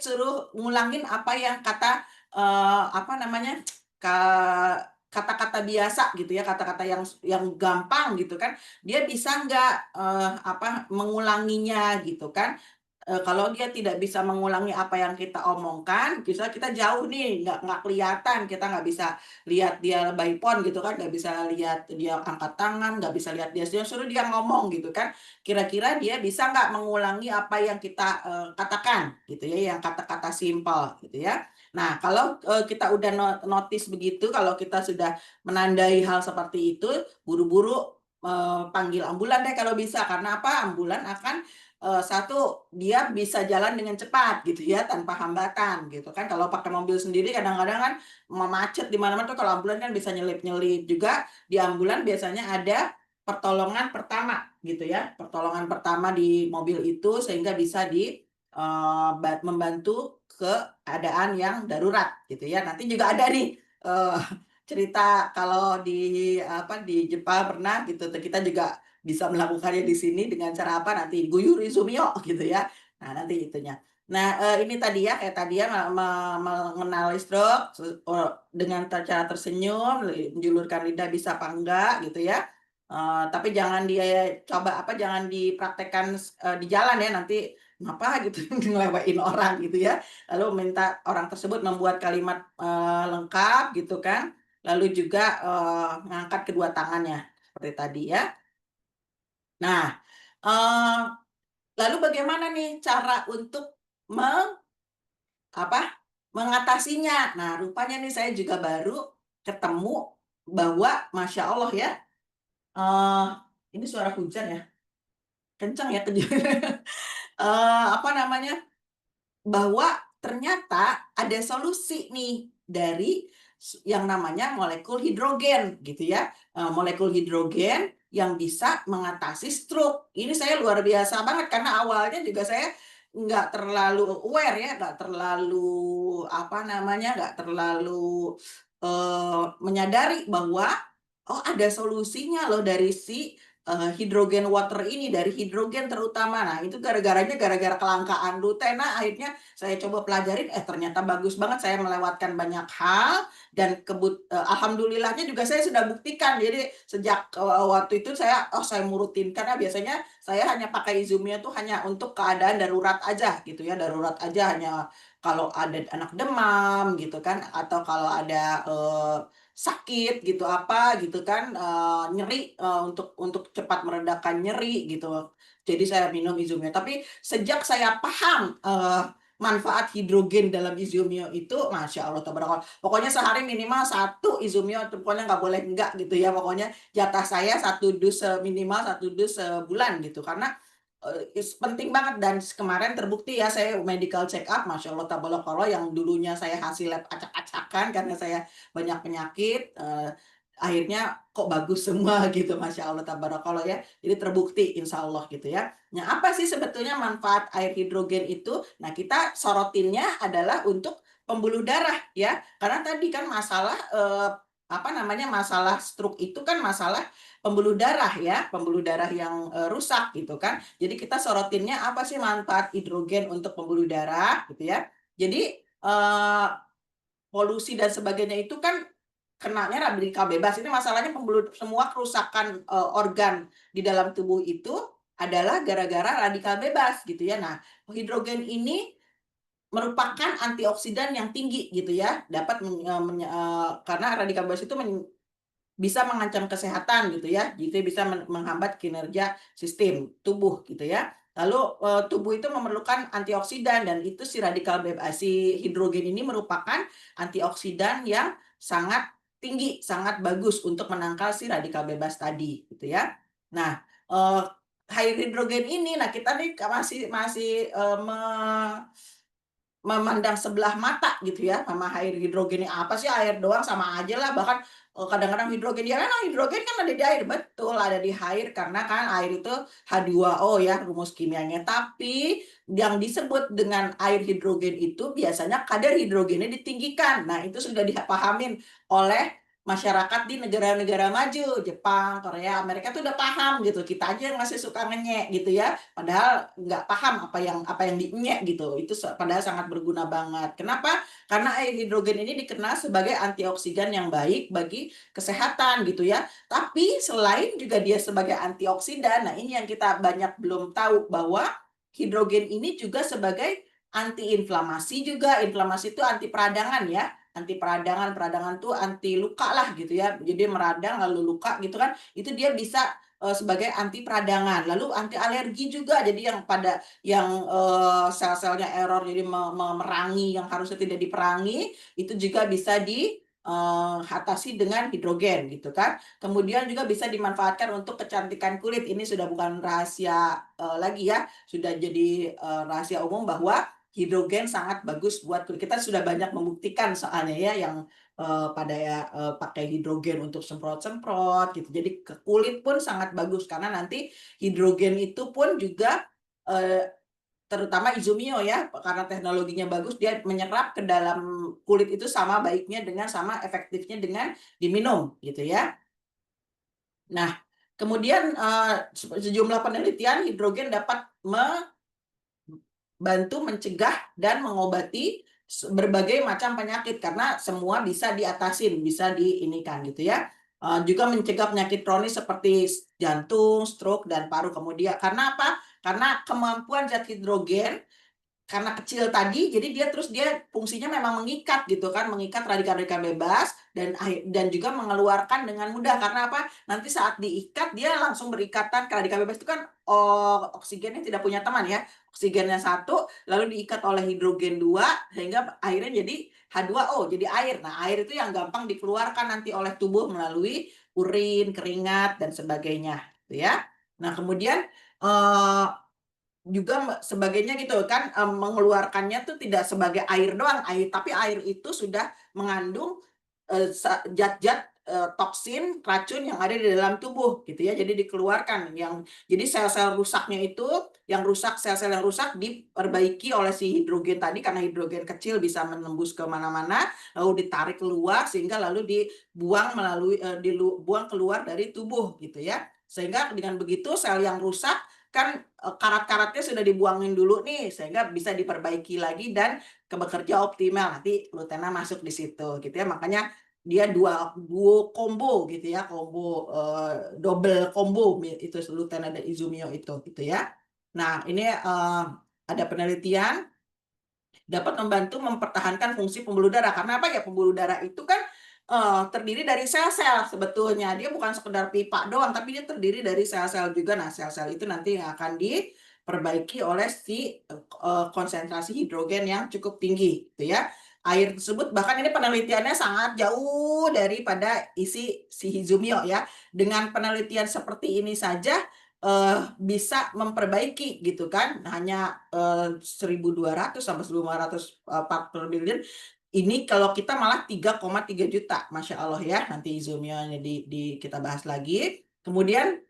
suruh ngulangin apa yang apa namanya, ka kata-kata biasa gitu ya, kata-kata yang gampang gitu kan, dia bisa nggak, mengulanginya gitu kan. Kalau dia tidak bisa mengulangi apa yang kita omongkan, bisa kita jauh nih, nggak kelihatan, kita nggak bisa lihat dia by phone gitu kan, nggak bisa lihat dia angkat tangan, nggak bisa lihat dia senyum, suruh dia ngomong gitu kan. Kira-kira dia bisa nggak mengulangi apa yang kita, katakan gitu ya, yang kata-kata simpel gitu ya. Nah, kalau, kita udah notice begitu, kalau kita sudah menandai hal seperti itu, buru-buru, panggil ambulan deh kalau bisa. Karena apa? Ambulan akan, satu, dia bisa jalan dengan cepat gitu ya, tanpa hambatan gitu kan. Kalau pakai mobil sendiri kadang-kadang kan macet di mana-mana tuh, kalau ambulan kan bisa nyelip-nyelip. Juga di ambulan biasanya ada pertolongan pertama gitu ya, pertolongan pertama di mobil itu sehingga bisa membantu keadaan yang darurat gitu ya. Nanti juga ada nih, cerita kalau di Jepang pernah gitu, kita juga bisa melakukannya di sini dengan cara apa, nanti Guyur Izumio gitu ya. Nah, nanti itunya. Nah, ini tadi ya, kayak tadi ya, mengenali stroke, dengan cara tersenyum, menjulurkan lidah bisa apa enggak gitu ya. Tapi jangan dia coba apa, jangan dipraktekkan di jalan ya, nanti ngapa gitu ngelewatin orang gitu ya. Lalu minta orang tersebut membuat kalimat, lengkap gitu kan, lalu juga, ngangkat kedua tangannya seperti tadi ya. Nah, eee, lalu bagaimana nih cara untuk apa, mengatasinya? Nah, rupanya nih saya juga baru ketemu bahwa Masya Allah ya, eee, ini suara hujan ya? Kencang ya apa namanya, bahwa ternyata ada solusi nih dari yang namanya molekul hidrogen gitu ya, molekul hidrogen yang bisa mengatasi stroke. Ini saya luar biasa banget karena awalnya juga saya nggak terlalu aware ya, nggak terlalu apa namanya, nggak terlalu, menyadari bahwa, oh ada solusinya loh dari si, hidrogen water ini, dari hidrogen terutama. Nah itu gara-gara kelangkaan Lutena akhirnya saya coba pelajarin, ternyata bagus banget, saya melewatkan banyak hal dan alhamdulillahnya juga saya sudah buktikan. Jadi sejak, waktu itu saya murutin, karena biasanya saya hanya pakai Izumia tuh hanya untuk keadaan darurat aja gitu ya, darurat aja, hanya kalau ada anak demam gitu kan, atau kalau ada, sakit gitu, apa gitu kan, nyeri, untuk cepat meredakan nyeri gitu. Jadi saya minum Izumia. Tapi sejak saya paham, manfaat hidrogen dalam Izumio itu, Masya Allah tabarakallah. Pokoknya sehari minimal satu Izumio, pokoknya nggak boleh enggak gitu ya. Pokoknya jatah saya satu dus, minimal satu dus sebulan gitu. Karena penting banget, dan kemarin terbukti ya, saya medical check up, Masya Allah tabarakallah, yang dulunya saya hasil lab acak-acakan karena saya banyak penyakit, akhirnya kok bagus semua gitu, Masya Allah tabarakallah ya. Jadi terbukti insya Allah gitu ya. Nah, apa sih sebetulnya manfaat air hidrogen itu? Nah, kita sorotinnya adalah untuk pembuluh darah ya. Karena tadi kan masalah, apa namanya, masalah stroke itu kan masalah pembuluh darah ya, pembuluh darah yang, rusak gitu kan. Jadi kita sorotinnya apa sih manfaat hidrogen untuk pembuluh darah gitu ya. Jadi, polusi dan sebagainya itu kan kenanya radikal bebas. Ini masalahnya semua kerusakan organ di dalam tubuh itu adalah gara-gara radikal bebas gitu ya. Nah, hidrogen ini merupakan antioksidan yang tinggi gitu ya, dapat karena radikal bebas itu bisa mengancam kesehatan gitu ya, jadi bisa menghambat kinerja sistem tubuh gitu ya. Lalu tubuh itu memerlukan antioksidan dan itu si hidrogen ini merupakan antioksidan yang sangat tinggi, sangat bagus untuk menangkal si radikal bebas tadi gitu ya. Nah, air hidrogen ini, nah kita nih masih memandang sebelah mata gitu ya sama air hidrogen. Apa sih air doang sama aja lah, bahkan kadang-kadang hidrogen, ya memang hidrogen kan ada di air, betul ada di air karena kan air itu H2O ya rumus kimianya, tapi yang disebut dengan air hidrogen itu biasanya kadar hidrogennya ditinggikan. Nah, itu sudah dipahamin oleh masyarakat di negara-negara maju, Jepang, Korea, Amerika tuh udah paham gitu. Kita aja yang masih suka ngenyek gitu ya. Padahal nggak paham apa yang dinyek gitu. Itu padahal sangat berguna banget. Kenapa? Karena air hidrogen ini dikenal sebagai antioksidan yang baik bagi kesehatan gitu ya. Tapi selain juga dia sebagai antioksidan, nah ini yang kita banyak belum tahu bahwa hidrogen ini juga sebagai antiinflamasi juga. Inflamasi itu anti peradangan ya. Anti peradangan, peradangan tuh anti luka lah gitu ya. Jadi meradang lalu luka gitu kan. Itu dia bisa sebagai anti peradangan, lalu anti alergi juga. Jadi yang sel-selnya error jadi memerangi yang harusnya tidak diperangi, itu juga bisa diatasi dengan hidrogen gitu kan. Kemudian juga bisa dimanfaatkan untuk kecantikan kulit. Ini sudah bukan rahasia lagi ya, sudah jadi rahasia umum bahwa hidrogen sangat bagus buat kulit. Kita sudah banyak membuktikan soalnya ya yang pakai hidrogen untuk semprot-semprot gitu. Jadi ke kulit pun sangat bagus karena nanti hidrogen itu pun juga terutama Izumio ya, karena teknologinya bagus, dia menyerap ke dalam kulit itu sama baiknya dengan sama efektifnya dengan diminum gitu ya. Nah, kemudian sejumlah penelitian hidrogen dapat bantu mencegah dan mengobati berbagai macam penyakit karena semua bisa diatasin, bisa diinikan gitu ya. Juga mencegah penyakit kronis seperti jantung, stroke, dan paru. Kemudian karena apa? Karena kemampuan zat hidrogen karena kecil tadi, jadi dia fungsinya memang mengikat gitu kan, mengikat radikal-radikal bebas dan juga mengeluarkan dengan mudah. Karena apa? Nanti saat diikat dia langsung berikatan ke radikal bebas itu kan oksigennya tidak punya teman ya. Oksigennya satu, lalu diikat oleh hidrogen 2 sehingga akhirnya jadi H2O, jadi air. Nah, air itu yang gampang dikeluarkan nanti oleh tubuh melalui urin, keringat dan sebagainya, gitu ya. Nah, kemudian juga sebagainya gitu kan, mengeluarkannya tuh tidak sebagai air doang, tapi air itu sudah mengandung zat-zat toksin, racun yang ada di dalam tubuh gitu ya. Jadi dikeluarkan jadi sel-sel rusaknya itu, sel-sel yang rusak diperbaiki oleh si hidrogen tadi karena hidrogen kecil bisa menembus ke mana-mana, lalu ditarik keluar sehingga lalu dibuang dibuang keluar dari tubuh gitu ya. Sehingga dengan begitu sel yang rusak kan karat-karatnya sudah dibuangin dulu nih sehingga bisa diperbaiki lagi dan bekerja optimal. Nanti Lutena masuk di situ gitu ya. Makanya dia duo combo gitu ya, double combo itu Lutena dan Izumio itu gitu ya. Nah, ini ada penelitian dapat membantu mempertahankan fungsi pembuluh darah. Karena apa ya? Pembuluh darah itu kan terdiri dari sel-sel sebetulnya. Dia bukan sekedar pipa doang, tapi dia terdiri dari sel-sel juga. Nah, sel-sel itu nanti yang akan diperbaiki oleh si konsentrasi hidrogen yang cukup tinggi, gitu ya. Air tersebut, bahkan ini penelitiannya sangat jauh daripada isi si Hizumio ya. Dengan penelitian seperti ini saja bisa memperbaiki gitu kan, hanya 1.200 sampai 1.540 billion. Ini kalau kita malah 3,3 juta, Masya Allah ya. Nanti Izumio-nya kita bahas lagi. Kemudian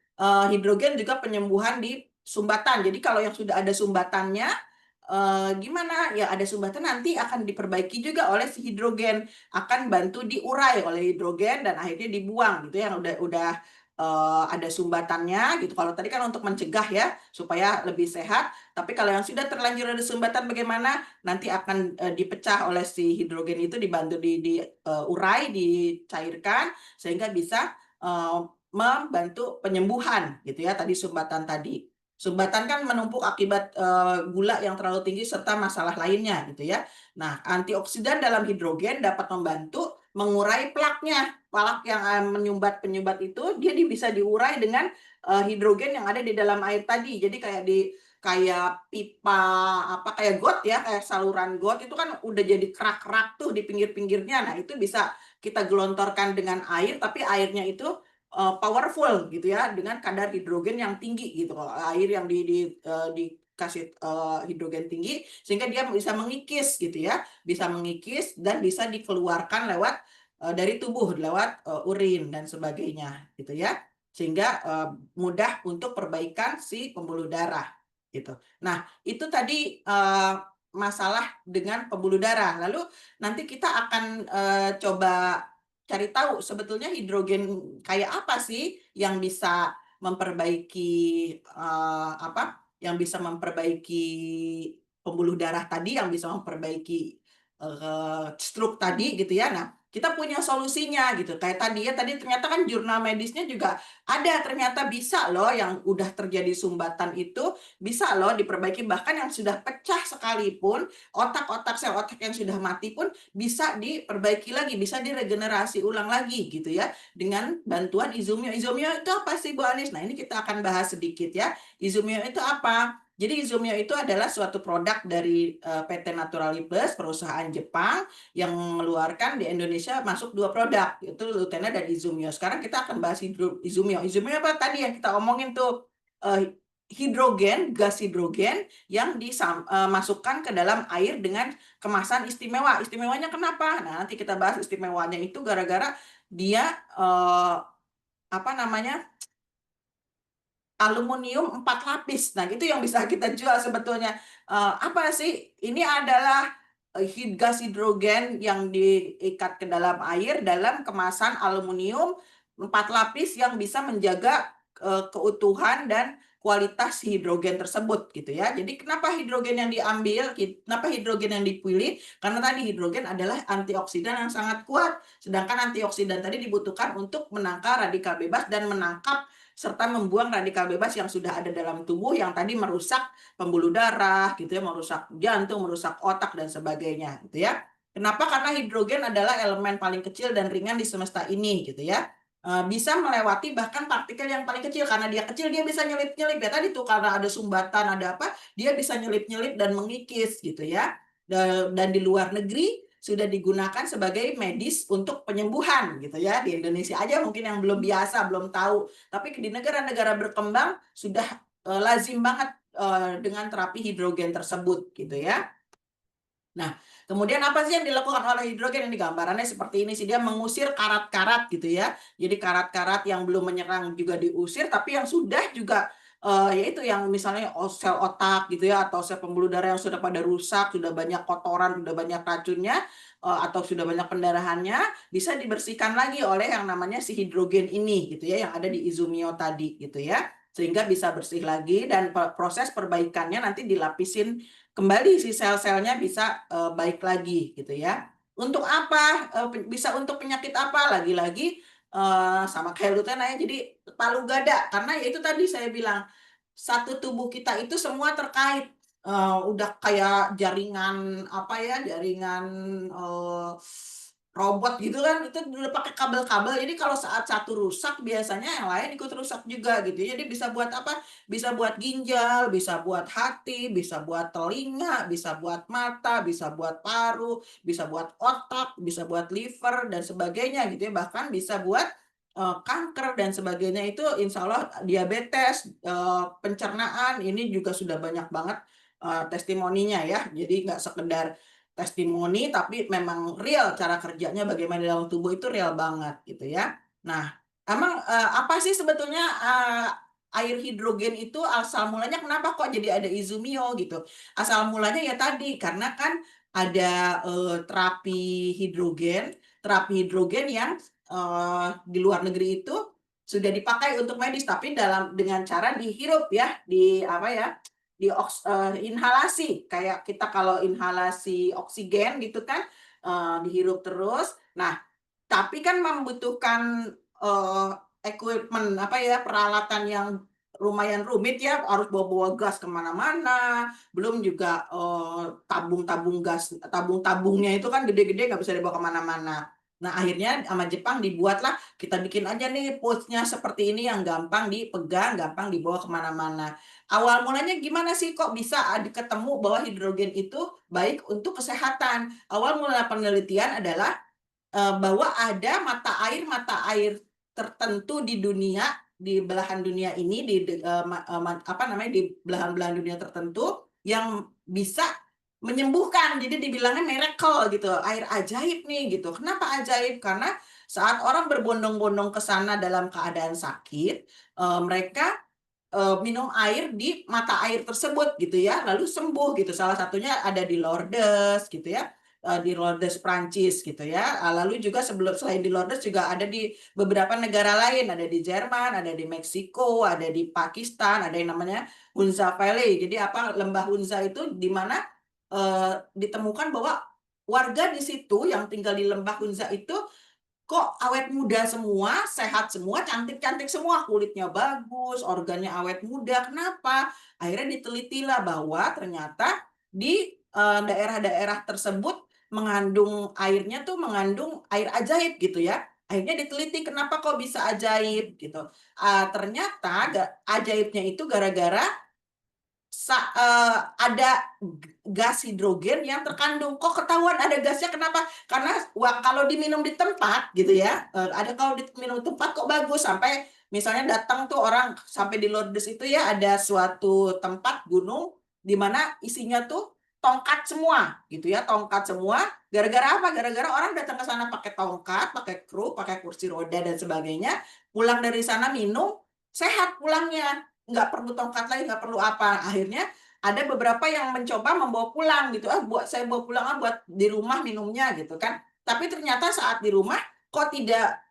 hidrogen juga penyembuhan di sumbatan. Jadi kalau yang sudah ada sumbatannya, gimana ya, ada sumbatan nanti akan diperbaiki juga oleh si hidrogen, akan bantu diurai oleh hidrogen dan akhirnya dibuang gitu ya, yang udah ada sumbatannya gitu. Kalau tadi kan untuk mencegah ya supaya lebih sehat, tapi kalau yang sudah terlanjur ada sumbatan bagaimana? Nanti akan dipecah oleh si hidrogen itu, dibantu diurai, dicairkan sehingga bisa membantu penyembuhan gitu ya, tadi sumbatan tadi. Sumbatan kan menumpuk akibat gula yang terlalu tinggi serta masalah lainnya gitu ya. Nah, antioksidan dalam hidrogen dapat membantu mengurai plaknya. Plak yang menyumbat-penyumbat itu dia bisa diurai dengan hidrogen yang ada di dalam air tadi. Jadi kayak pipa apa kayak got ya, kayak saluran got itu kan udah jadi kerak-kerak tuh di pinggir-pinggirnya. Nah, itu bisa kita gelontorkan dengan air, tapi airnya itu powerful gitu ya, dengan kadar hidrogen yang tinggi gitu. Kalau air yang dikasih hidrogen tinggi sehingga dia bisa mengikis gitu ya, bisa mengikis dan bisa dikeluarkan lewat dari tubuh lewat urin dan sebagainya gitu ya, sehingga mudah untuk perbaikan si pembuluh darah gitu. Nah, itu tadi masalah dengan pembuluh darah. Lalu nanti kita akan coba cari tahu sebetulnya hidrogen kayak apa sih yang bisa memperbaiki yang bisa memperbaiki pembuluh darah tadi, yang bisa memperbaiki stroke tadi gitu ya. Nah, kita punya solusinya gitu. Kayak tadi ya, tadi ternyata kan jurnal medisnya juga ada, ternyata bisa loh yang udah terjadi sumbatan itu bisa loh diperbaiki, bahkan yang sudah pecah sekalipun, otak-otak sel otak yang sudah mati pun bisa diperbaiki lagi, bisa diregenerasi ulang lagi gitu ya, dengan bantuan Izumio. Izumio itu apa sih Bu Anis? Nah, ini kita akan bahas sedikit ya. Izumio itu apa? Jadi Izumio itu adalah suatu produk dari PT Naturalibus, perusahaan Jepang yang mengeluarkan di Indonesia masuk 2 produk, yaitu Lutena dan Izumio. Sekarang kita akan bahas Izumio. Izumio apa tadi yang kita omongin tuh? Hidrogen, gas hidrogen yang dimasukkan ke dalam air dengan kemasan istimewa. Istimewanya kenapa? Nah, nanti kita bahas istimewanya itu gara-gara dia apa namanya? Aluminium 4 lapis. Nah, itu yang bisa kita jual sebetulnya. Apa sih? Ini adalah gas hidrogen yang diikat ke dalam air dalam kemasan aluminium 4 lapis yang bisa menjaga keutuhan dan kualitas hidrogen tersebut gitu ya. Jadi kenapa hidrogen yang diambil, kenapa hidrogen yang dipilih? Karena tadi hidrogen adalah antioksidan yang sangat kuat. Sedangkan antioksidan tadi dibutuhkan untuk menangkal radikal bebas dan menangkap serta membuang radikal bebas yang sudah ada dalam tubuh yang tadi merusak pembuluh darah gitu ya, merusak jantung, merusak otak dan sebagainya gitu ya. Kenapa? Karena hidrogen adalah elemen paling kecil dan ringan di semesta ini gitu ya. Bisa melewati bahkan partikel yang paling kecil, karena dia kecil dia bisa nyelip-nyelip ya tadi tuh, karena ada sumbatan ada apa dia bisa nyelip-nyelip dan mengikis gitu ya. Dan di luar negeri sudah digunakan sebagai medis untuk penyembuhan gitu ya. Di Indonesia aja mungkin yang belum biasa, belum tahu. Tapi di negara-negara berkembang sudah lazim banget dengan terapi hidrogen tersebut gitu ya. Nah, kemudian apa sih yang dilakukan oleh hidrogen? Ini gambarannya seperti ini sih, dia mengusir karat-karat gitu ya. Jadi karat-karat yang belum menyerang juga diusir, tapi yang sudah juga yaitu yang misalnya sel otak gitu ya, atau sel pembuluh darah yang sudah pada rusak, sudah banyak kotoran, sudah banyak racunnya, atau sudah banyak pendarahannya, bisa dibersihkan lagi oleh yang namanya si hidrogen ini gitu ya, yang ada di Izumio tadi gitu ya, sehingga bisa bersih lagi dan proses perbaikannya nanti dilapisin kembali si sel-selnya bisa baik lagi gitu ya. Untuk apa? Bisa untuk penyakit apa? Lagi-lagi sama kayak Lutena ya, jadi palu gada. Karena ya itu tadi saya bilang, satu tubuh kita itu semua terkait. Udah kayak jaringan apa ya, jaringan robot gitu kan, itu udah pakai kabel-kabel. Jadi kalau saat satu rusak biasanya yang lain ikut rusak juga gitu. Jadi bisa buat apa? Bisa buat ginjal, bisa buat hati, bisa buat telinga, bisa buat mata, bisa buat paru, bisa buat otak, bisa buat liver dan sebagainya gitu ya. Bahkan bisa buat kanker dan sebagainya, itu insya Allah diabetes, pencernaan, ini juga sudah banyak banget testimoninya ya. Jadi nggak sekedar testimoni, tapi memang real cara kerjanya bagaimana dalam tubuh itu real banget gitu ya. Nah, emang apa sih sebetulnya air hidrogen itu asal mulanya kenapa kok jadi ada Izumio gitu? Asal mulanya ya tadi karena kan ada terapi hidrogen yang di luar negeri itu sudah dipakai untuk medis, tapi dengan cara dihirup ya, inhalasi. Kayak kita kalau inhalasi oksigen gitu kan, dihirup terus. Nah, tapi kan membutuhkan, equipment, peralatan yang lumayan rumit ya, harus bawa-bawa gas kemana-mana, belum juga, tabung-tabungnya itu kan gede-gede, nggak bisa dibawa kemana-mana. Nah, akhirnya sama Jepang dibuatlah, kita bikin aja nih pouch-nya seperti ini yang gampang dipegang, gampang dibawa kemana-mana. Awal mulanya gimana sih kok bisa ketemu bahwa hidrogen itu baik untuk kesehatan? Awal mula penelitian adalah bahwa ada mata air tertentu di dunia, di belahan dunia ini, di belahan-belahan dunia tertentu yang bisa menyembuhkan. Jadi dibilangnya miracle gitu, air ajaib nih gitu. Kenapa ajaib? Karena saat orang berbondong-bondong ke sana dalam keadaan sakit, mereka minum air di mata air tersebut gitu ya, lalu sembuh gitu. Salah satunya ada di Lourdes gitu ya, di Lourdes Prancis gitu ya. Lalu juga selain di Lourdes juga ada di beberapa negara lain, ada di Jerman, ada di Meksiko, ada di Pakistan, ada yang namanya Hunza Valley. Jadi lembah Hunza itu di mana ditemukan bahwa warga di situ yang tinggal di lembah Hunza itu kok awet muda semua, sehat semua, cantik-cantik semua, kulitnya bagus, organnya awet muda. Kenapa? Akhirnya ditelitilah bahwa ternyata di daerah-daerah tersebut airnya tuh mengandung air ajaib gitu ya. Akhirnya diteliti kenapa kok bisa ajaib gitu. Ternyata ajaibnya itu gara-gara ada gas hidrogen yang terkandung. Kok ketahuan ada gasnya kenapa? Karena kalau diminum di tempat gitu ya, kalau diminum di tempat kok bagus, sampai misalnya datang tuh orang sampai di Lourdes itu ya, ada suatu tempat gunung di mana isinya tuh tongkat semua gitu ya, tongkat semua. Gara-gara apa? Gara-gara orang datang ke sana pakai tongkat, pakai kru, pakai kursi roda dan sebagainya, pulang dari sana minum, sehat pulangnya, nggak perlu tongkat lagi, nggak perlu apa. Akhirnya ada beberapa yang mencoba membawa pulang gitu, saya bawa pulang buat di rumah minumnya gitu kan. Tapi ternyata saat di rumah kok tidak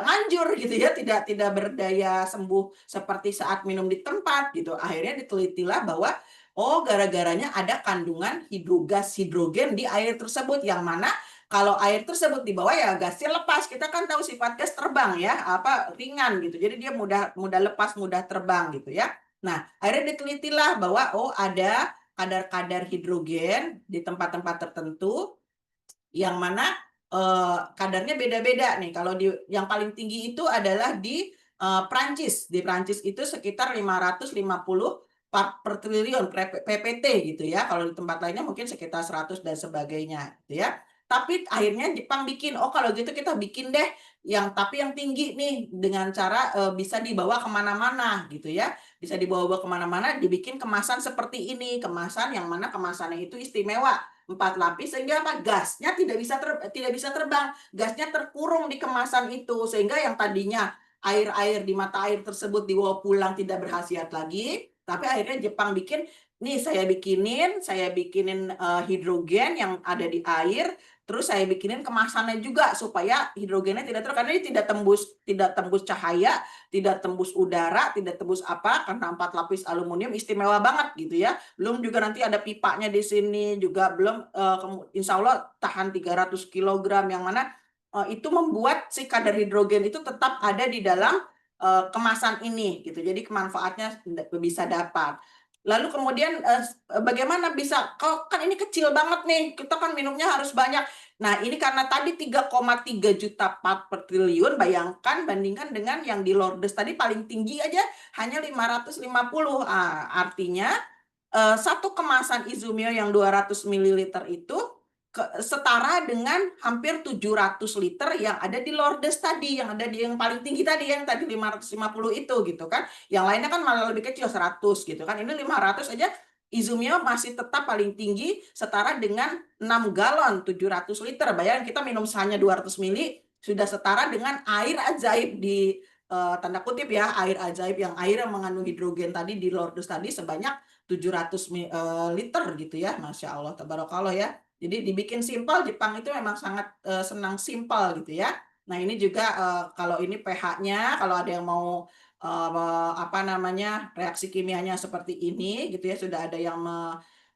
manjur gitu ya, tidak berdaya sembuh seperti saat minum di tempat gitu. Akhirnya ditelitilah bahwa gara-garanya ada kandungan gas hidrogen di air tersebut, yang mana kalau air tersebut dibawa ya gasnya lepas. Kita kan tahu sifat gas terbang ya, ringan gitu. Jadi dia mudah lepas, mudah terbang gitu ya. Nah, akhirnya ditelitilah bahwa ada kadar-kadar hidrogen di tempat-tempat tertentu yang mana kadarnya beda-beda nih. Kalau yang paling tinggi itu adalah di Prancis. Di Prancis itu sekitar 550 part per triliun PPT gitu ya. Kalau di tempat lainnya mungkin sekitar 100 dan sebagainya gitu ya. Tapi akhirnya Jepang bikin, kalau gitu kita bikin deh tapi yang tinggi nih, dengan cara bisa dibawa kemana-mana gitu ya. Bisa dibawa kemana-mana, dibikin kemasan seperti ini. Kemasan yang mana kemasannya itu istimewa, 4 lapis, sehingga gasnya tidak bisa terbang, gasnya terkurung di kemasan itu, sehingga yang tadinya air di mata air tersebut dibawa pulang tidak berkhasiat lagi. Tapi akhirnya Jepang bikin, nih saya bikinin hidrogen yang ada di air, terus saya bikinin kemasannya juga supaya hidrogennya karena ini tidak tembus cahaya, tidak tembus udara, tidak tembus karena 4 lapis aluminium, istimewa banget gitu ya. Belum juga nanti ada pipanya di sini juga, belum insya Allah tahan 300 kg, yang mana itu membuat si kadar hidrogen itu tetap ada di dalam kemasan ini gitu. Jadi manfaatnya bisa dapat. Lalu kemudian bagaimana bisa, kan ini kecil banget nih, kita kan minumnya harus banyak. Nah, ini karena tadi 3,3 juta part per triliun, bayangkan bandingkan dengan yang di Lourdes tadi paling tinggi aja hanya 550. Artinya satu kemasan Izumio yang 200 ml itu setara dengan hampir 700 liter yang ada di Lourdes tadi, yang ada di yang paling tinggi tadi, yang tadi 550 itu gitu kan. Yang lainnya kan malah lebih kecil, 100 gitu kan. Ini 500 aja, Izumio masih tetap paling tinggi, setara dengan 6 galon 700 liter. Bayangin kita minum hanya 200 ml sudah setara dengan air ajaib di tanda kutip ya, air ajaib, yang air yang mengandung hidrogen tadi di Lourdes tadi sebanyak 700 liter gitu ya. Masya Allah, tabarakallah ya. Jadi dibikin simpel, Jepang itu memang sangat senang simpel gitu ya. Nah, ini juga kalau ini pH-nya, kalau ada yang mau apa namanya reaksi kimianya seperti ini, gitu ya, sudah ada yang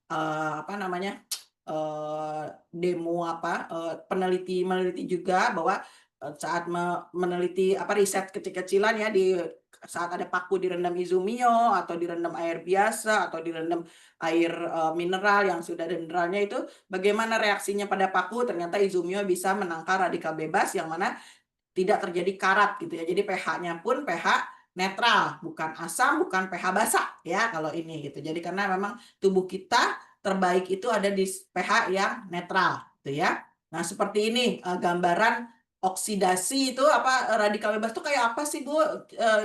apa namanya demo apa peneliti meneliti juga bahwa saat meneliti apa riset kecil-kecilan ya di saat ada paku direndam izumio atau direndam air biasa atau direndam air mineral yang sudah ada mineralnya itu bagaimana reaksinya pada paku, ternyata izumio bisa menangkal radikal bebas yang mana tidak terjadi karat gitu ya. Jadi pH-nya pun pH netral, bukan asam, bukan pH basa ya kalau ini gitu. Jadi karena memang tubuh kita terbaik itu ada di pH yang netral gitu ya. Nah, seperti ini gambaran oksidasi itu apa radikal bebas itu kayak apa sih Bu?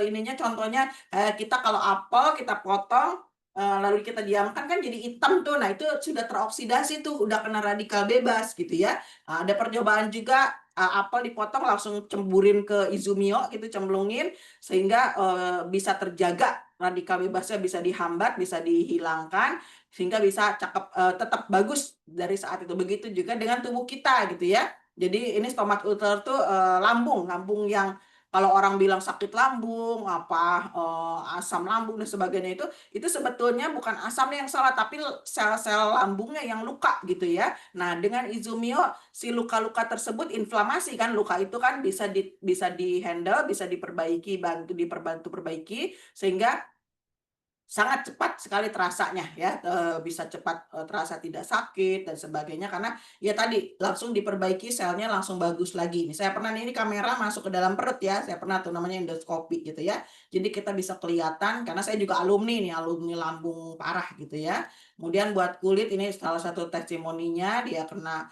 Ininya contohnya kita kalau apel kita potong lalu kita diamkan kan jadi hitam tuh. Nah, itu sudah teroksidasi tuh, udah kena radikal bebas gitu ya. Nah, ada percobaan juga apel dipotong langsung cemburin ke izumio gitu, cemplungin sehingga bisa terjaga radikal bebasnya, bisa dihambat, bisa dihilangkan sehingga bisa cakep tetap bagus dari saat itu. Begitu juga dengan tubuh kita gitu ya. Jadi ini stomach ulcer tuh lambung, lambung yang kalau orang bilang sakit lambung, apa asam lambung dan sebagainya itu sebetulnya bukan asamnya yang salah, tapi sel-sel lambungnya yang luka gitu ya. Nah, dengan izumio si luka-luka tersebut inflamasi kan, luka itu kan bisa dihandle, bisa diperbaiki, diperbantu perbaiki sehingga sangat cepat sekali terasanya ya, bisa cepat terasa tidak sakit dan sebagainya karena ya tadi langsung diperbaiki selnya langsung bagus lagi. Nih saya pernah nih, ini kamera masuk ke dalam perut ya, saya pernah tuh namanya endoskopi gitu ya. Jadi kita bisa kelihatan karena saya juga alumni nih, alumni lambung parah gitu ya. Kemudian buat kulit ini salah satu testimoninya dia kena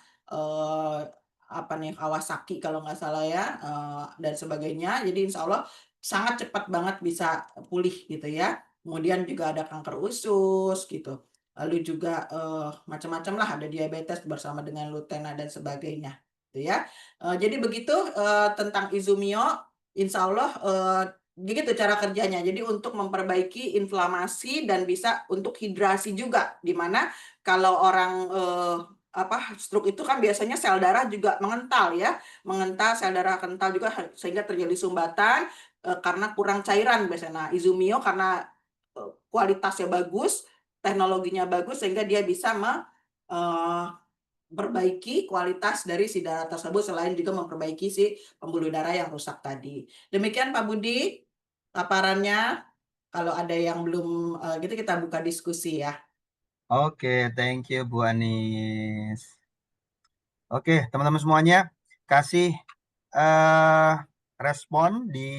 apa nih Kawasaki kalau nggak salah ya dan sebagainya. Jadi insya Allah sangat cepat banget bisa pulih gitu ya. Kemudian juga ada kanker usus gitu. Lalu juga macam-macam lah, ada diabetes bersama dengan lutena dan sebagainya. Gitu ya. Jadi begitu tentang izumio, insya Allah begitu cara kerjanya. Jadi untuk memperbaiki inflamasi dan bisa untuk hidrasi juga. Dimana kalau orang apa stroke itu kan biasanya sel darah juga mengental ya, mengental sel darah kental juga sehingga terjadi sumbatan karena kurang cairan biasanya. Nah, izumio karena kualitasnya bagus, teknologinya bagus sehingga dia bisa memperbaiki kualitas dari si darah tersebut selain juga memperbaiki si pembuluh darah yang rusak tadi. Demikian Pak Budi paparannya. Kalau ada yang belum gitu kita buka diskusi ya. Oke, thank you Bu Anis. Oke, teman-teman semuanya, kasih eh, respon di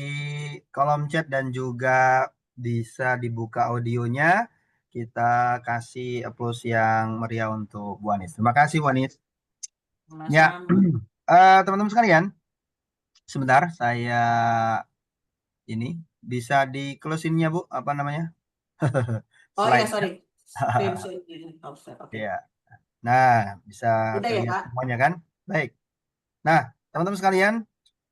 kolom chat dan juga bisa dibuka audionya. Kita kasih applause yang meriah untuk Bu Anis. Terima kasih Bu Anis. Ya, Sama-sama. teman-teman sekalian, sebentar saya ini bisa di closing-nya Bu, apa namanya? Oh iya, Slide-nya. sorry. Screen offset. Oke. Ya. Nah, bisa Udah ya, terlihat Pak? semuanya kan? Baik. Nah, teman-teman sekalian,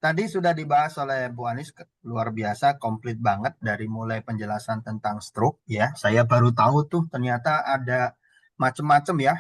tadi sudah dibahas oleh Bu Anis luar biasa, komplit banget dari mulai penjelasan tentang stroke ya. Saya baru tahu tuh ternyata ada macem-macem ya.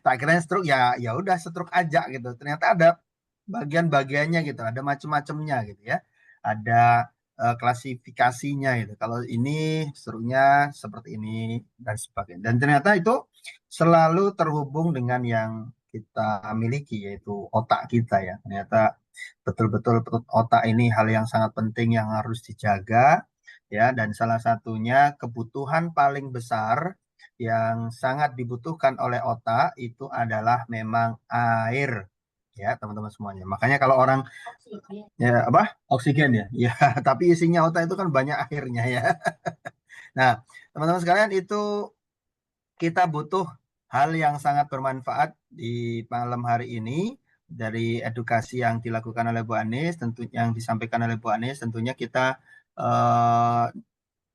Tak kira stroke ya ya udah stroke aja gitu. Ternyata ada bagian-bagiannya gitu, ada macem-macemnya gitu ya. Ada klasifikasinya gitu. Kalau ini stroke-nya seperti ini dan sebagainya. Dan ternyata itu selalu terhubung dengan yang kita miliki yaitu otak kita ya. Ternyata betul-betul otak ini hal yang sangat penting yang harus dijaga ya, dan salah satunya kebutuhan paling besar yang sangat dibutuhkan oleh otak itu adalah memang air ya teman-teman semuanya. Makanya kalau orang ya apa oksigen ya, ya tapi isinya otak itu kan banyak airnya ya. Nah teman-teman sekalian itu kita butuh hal yang sangat bermanfaat di malam hari ini dari edukasi yang dilakukan oleh Bu Anies, tentu yang disampaikan oleh Bu Anies, tentunya kita eh,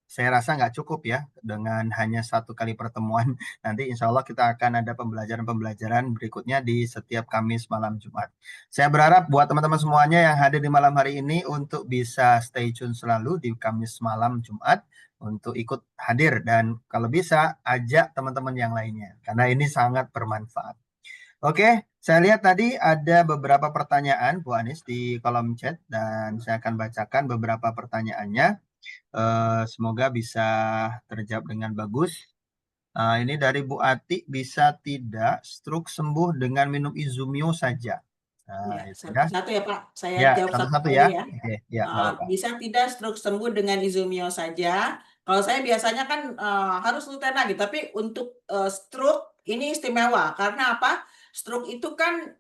saya rasa nggak cukup ya dengan hanya satu kali pertemuan. Nanti insya Allah kita akan ada pembelajaran-pembelajaran berikutnya di setiap Kamis malam Jumat. Saya berharap buat teman-teman semuanya yang hadir di malam hari ini untuk bisa stay tune selalu di Kamis malam Jumat untuk ikut hadir dan kalau bisa ajak teman-teman yang lainnya karena ini sangat bermanfaat. Oke, saya lihat tadi ada beberapa pertanyaan Bu Anis di kolom chat dan saya akan bacakan beberapa pertanyaannya. Semoga bisa terjawab dengan bagus. Ini dari Bu Ati, bisa tidak stroke sembuh dengan minum Izumio saja? Nah, Ya, itu ya. satu-satu ya Pak. Saya Ya, jawab satu satu-satu ya. aja ya. Oke, ya, nggak apa-apa. Bisa tidak stroke sembuh dengan Izumio saja? Kalau saya biasanya kan harus Lutena gitu, tapi untuk stroke ini istimewa karena apa? Stroke itu kan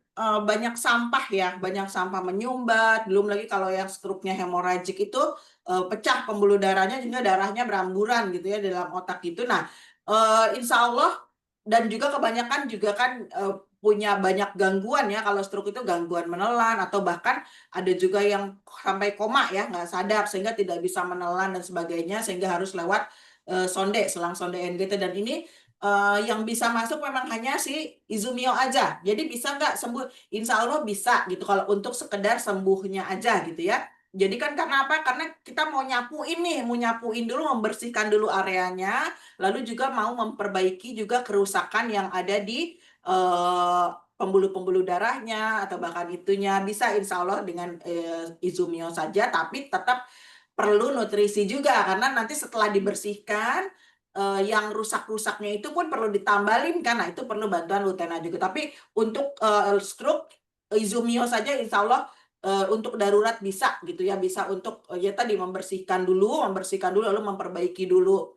banyak sampah ya, banyak sampah menyumbat. Belum lagi kalau yang stroke-nya hemoragik itu pecah pembuluh darahnya sehingga darahnya beramburan gitu ya dalam otak itu. Nah, insya Allah dan juga kebanyakan juga kan punya banyak gangguan ya kalau stroke itu gangguan menelan atau bahkan ada juga yang sampai koma ya nggak sadar sehingga tidak bisa menelan dan sebagainya sehingga harus lewat sonde selang sonde NGT dan ini yang bisa masuk memang hanya si Izumio aja jadi bisa nggak sembuh Insya Allah bisa gitu kalau untuk sekedar sembuhnya aja gitu ya jadi kan karena apa karena kita mau nyapuin nih mau nyapuin dulu membersihkan dulu areanya lalu juga mau memperbaiki juga kerusakan yang ada di eh, pembuluh-pembuluh darahnya atau bahkan itunya bisa insya Allah dengan Izumio saja, tapi tetap perlu nutrisi juga karena nanti setelah dibersihkan yang rusak-rusaknya itu pun perlu ditambalin kan, nah itu perlu bantuan Lutena juga. Tapi untuk stroke Izumio saja insya Allah untuk darurat bisa gitu ya, bisa untuk ya tadi membersihkan dulu lalu memperbaiki dulu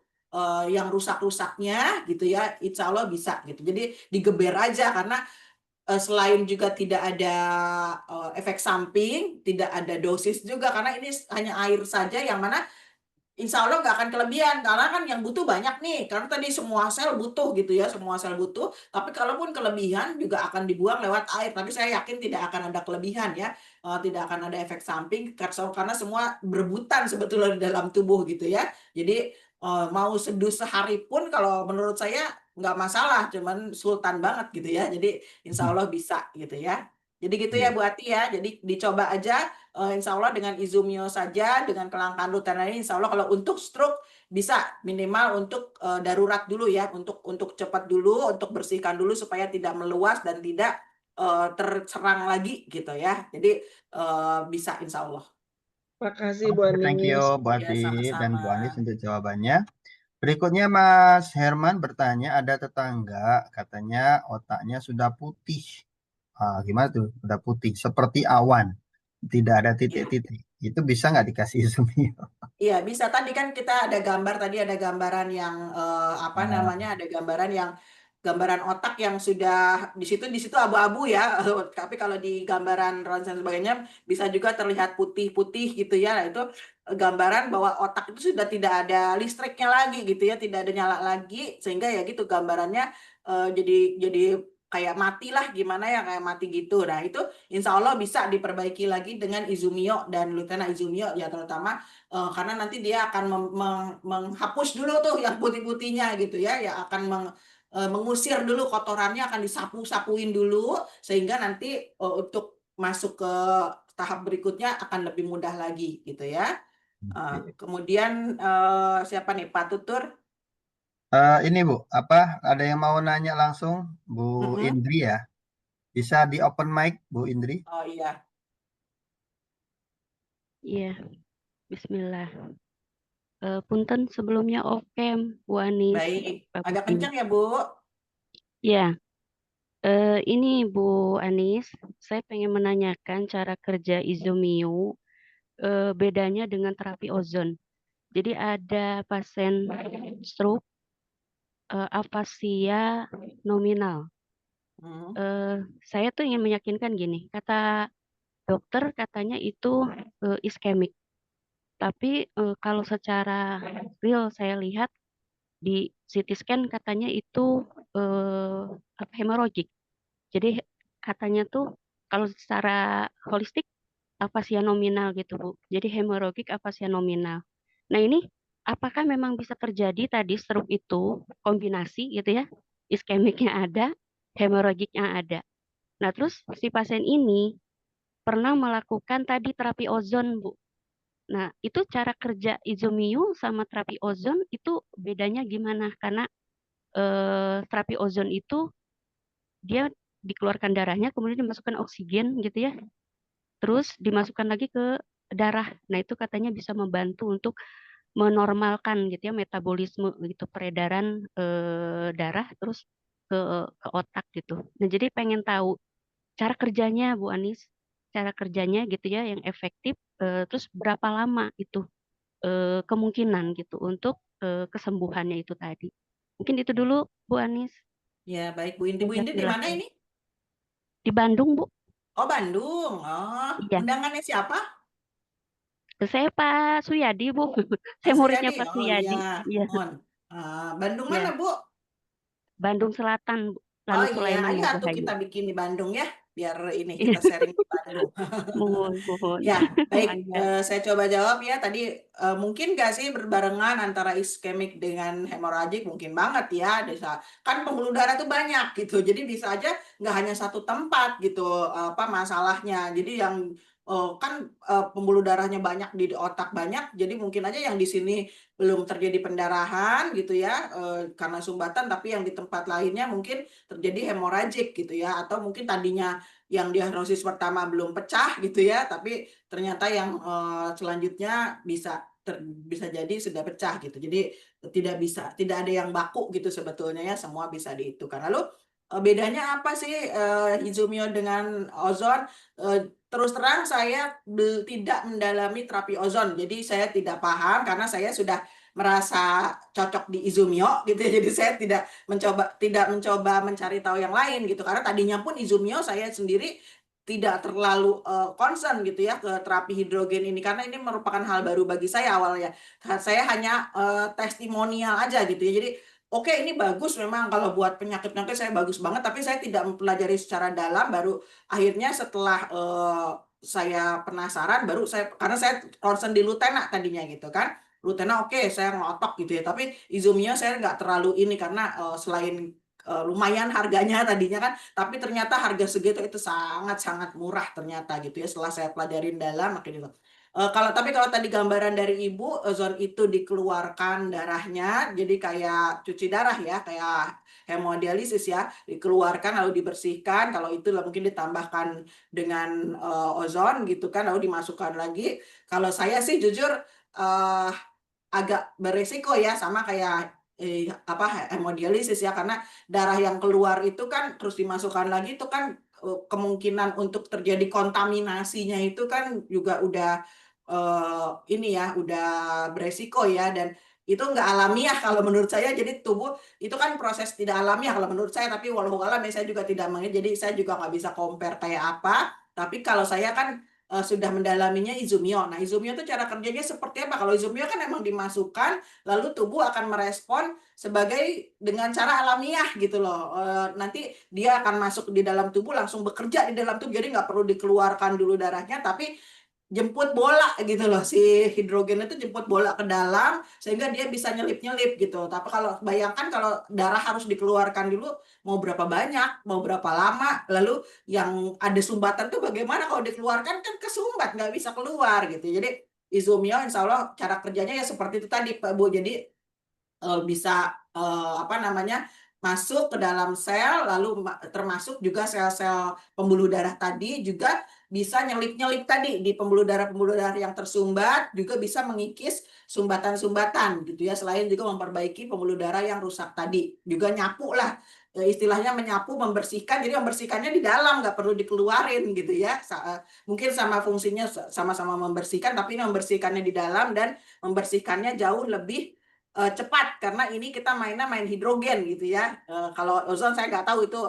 yang rusak-rusaknya gitu ya, insya Allah bisa gitu. Jadi digeber aja karena selain juga tidak ada efek samping, tidak ada dosis juga karena ini hanya air saja yang mana insya Allah nggak akan kelebihan karena kan yang butuh banyak nih karena tadi semua sel butuh gitu ya semua sel butuh tapi kalaupun kelebihan juga akan dibuang lewat air tapi saya yakin tidak akan ada kelebihan ya tidak akan ada efek samping karena semua berebutan sebetulnya di dalam tubuh gitu ya jadi mau seduh sehari pun kalau menurut saya nggak masalah cuman sultan banget gitu ya jadi insya Allah bisa gitu ya jadi gitu ya Iya. Bu Ati ya jadi dicoba aja insya Allah dengan Izumio saja, dengan kelangkaan Lutera ini, insya Allah kalau untuk stroke bisa minimal untuk darurat dulu ya, untuk cepat dulu, untuk bersihkan dulu supaya tidak meluas dan tidak terserang lagi gitu ya. Jadi bisa insya Allah. Makasih Bu Oke, thank you Anis. Bu Ya Ati dan sama-sama. Bu Anis untuk jawabannya. Berikutnya Mas Herman bertanya, ada tetangga katanya otaknya sudah putih. Gimana tuh? Udah putih, seperti awan, tidak ada Ya. titik-titik. Itu bisa nggak dikasih Zumio? Iya, bisa. Tadi kan kita ada gambar, tadi ada gambaran yang apa Nah, namanya? Ada gambaran yang gambaran otak yang sudah di situ abu-abu ya. Tapi kalau di gambaran ronsen dan sebagainya bisa juga terlihat putih-putih gitu ya. Nah, itu gambaran bahwa otak itu sudah tidak ada listriknya lagi gitu ya, tidak ada nyala lagi sehingga ya gitu gambarannya jadi kayak mati lah gimana ya kayak mati gitu. Nah, itu insya Allah bisa diperbaiki lagi dengan Izumio dan Lutena Izumio ya terutama karena nanti dia akan menghapus dulu tuh yang putih-putihnya gitu ya, ya akan mengusir dulu kotorannya akan disapu-sapuin dulu sehingga nanti untuk masuk ke tahap berikutnya akan lebih mudah lagi gitu ya. oke. Kemudian siapa nih Pak Tutur? Ini Bu, apa ada yang mau nanya langsung Bu Mm-mm. Indri ya? Bisa di open mic Bu Indri? Oh iya, Iya, Bismillah. Punten sebelumnya oke, Bu Anis, baik. Pak Agak Budi. kencang ya Bu. Ya, ini Bu Anis, saya pengen menanyakan cara kerja Izumio, bedanya dengan terapi ozon. Jadi ada pasien stroke, afasia nominal. Hmm. Eh, saya tuh ingin meyakinkan gini, kata dokter katanya itu iskemik. Tapi kalau secara real saya lihat di CT scan katanya itu hemorrhagic. Jadi katanya tuh kalau secara holistik afasia nominal gitu Bu. Jadi hemorrhagic afasia nominal. Nah ini apakah memang bisa terjadi tadi stroke itu kombinasi gitu ya? Iskemiknya ada, hemorrhagicnya ada. Nah terus si pasien ini pernah melakukan tadi terapi ozon Bu. Nah, itu cara kerja Izumio sama terapi ozon itu bedanya gimana? Karena terapi ozon itu dia dikeluarkan darahnya, kemudian dimasukkan oksigen gitu ya, terus dimasukkan lagi ke darah. Nah, itu katanya bisa membantu untuk menormalkan gitu ya metabolisme gitu, peredaran darah terus ke otak gitu. Nah, jadi pengen tahu cara kerjanya Bu Anis, cara kerjanya gitu ya yang efektif, terus berapa lama itu kemungkinan gitu untuk kesembuhannya itu tadi. Mungkin itu dulu Bu Anis Ya, baik Bu Indi. yang Bu saya Indi di kira mana ini? di Bandung Bu. Oh, Bandung. Oh, Iya, undangannya siapa? saya Pak Suyadi Bu. Pak Saya muridnya Suyadi. Pak Oh iya, Suyadi. Iya, mohon. Bandung mana iya. Bu? Bandung Selatan Bu. Oh Lanu iya, Sulaiman iya tuh Margahayu. kita bikin di Bandung ya, biar ini Iya, kita sharing di Bandung. mohon, mohon. Ya, baik. Mangga. Saya coba jawab ya. Tadi mungkin nggak sih berbarengan antara iskemik dengan hemoragik? Mungkin banget ya. Kan pembuluh darah tuh banyak gitu. Jadi bisa aja nggak hanya satu tempat gitu apa masalahnya. Jadi yang kan pembuluh darahnya banyak di otak banyak. Jadi mungkin aja yang di sini belum terjadi pendarahan gitu ya karena sumbatan, tapi yang di tempat lainnya mungkin terjadi hemoragik gitu ya. Atau mungkin tadinya yang diagnosis pertama belum pecah gitu ya, tapi ternyata yang selanjutnya bisa jadi sudah pecah gitu. Jadi tidak ada yang baku gitu sebetulnya ya, semua bisa diitukan. Lalu bedanya apa sih Izumio dengan ozon? Terus terang saya tidak mendalami terapi ozon, jadi saya tidak paham karena saya sudah merasa cocok di Izumio gitu ya. Jadi saya tidak mencoba mencari tahu yang lain gitu, karena tadinya pun Izumio saya sendiri tidak terlalu concern gitu ya ke terapi hidrogen ini, karena ini merupakan hal baru bagi saya awalnya. Saya hanya testimonial aja gitu ya. Jadi oke, ini bagus memang kalau buat penyakit-penyakit saya bagus banget, tapi saya tidak mempelajari secara dalam. Baru akhirnya setelah saya penasaran, baru saya, karena saya concern di Lutena tadinya gitu kan. Lutena oke, saya ngotok gitu ya, tapi Izumia saya nggak terlalu ini karena selain lumayan harganya tadinya kan, tapi ternyata harga segitu itu sangat-sangat murah ternyata gitu ya setelah saya pelajarin dalam makin itu. Kalau tadi gambaran dari Ibu, ozon itu dikeluarkan darahnya, jadi kayak cuci darah ya, kayak hemodialisis ya, dikeluarkan lalu dibersihkan. Kalau itu lah mungkin ditambahkan dengan ozon gitu kan, lalu dimasukkan lagi. Kalau saya sih jujur uh, agak beresiko ya, sama kayak apa hemodialisis ya, karena darah yang keluar itu kan terus dimasukkan lagi itu kan kemungkinan untuk terjadi kontaminasinya itu kan juga udah ini ya, udah beresiko ya, dan itu nggak alamiah kalau menurut saya. Jadi tubuh itu kan proses tidak alamiah kalau menurut saya, tapi walau alam ya saya juga tidak mengerti, jadi saya juga nggak bisa compare kayak apa. Tapi kalau saya kan sudah mendalaminya Izumio. Nah, Izumio itu cara kerjanya seperti apa? Kalau Izumio kan emang dimasukkan, lalu tubuh akan merespon sebagai dengan cara alamiah gitu loh. Nanti dia akan masuk di dalam tubuh, langsung bekerja di dalam tubuh, jadi nggak perlu dikeluarkan dulu darahnya, tapi jemput bola gitu loh, si hidrogen itu jemput bola ke dalam sehingga dia bisa nyelip-nyelip gitu. Tapi kalau bayangkan kalau darah harus dikeluarkan dulu, mau berapa banyak, mau berapa lama, lalu yang ada sumbatan tuh bagaimana kalau dikeluarkan, kan kesumbat nggak bisa keluar gitu. Jadi Izumio insya Allah cara kerjanya ya seperti itu tadi Pak Bu. Jadi bisa apa namanya, masuk ke dalam sel, lalu termasuk juga sel-sel pembuluh darah tadi juga bisa nyelip-nyelip tadi di pembuluh darah yang tersumbat, juga bisa mengikis sumbatan-sumbatan gitu ya. Selain juga memperbaiki pembuluh darah yang rusak tadi, juga nyapu lah, istilahnya menyapu, membersihkan. Jadi membersihkannya di dalam, nggak perlu dikeluarin gitu ya. Mungkin sama fungsinya sama-sama membersihkan, tapi ini membersihkannya di dalam dan membersihkannya jauh lebih cepat, karena ini kita main hidrogen gitu ya. Kalau ozon saya nggak tahu itu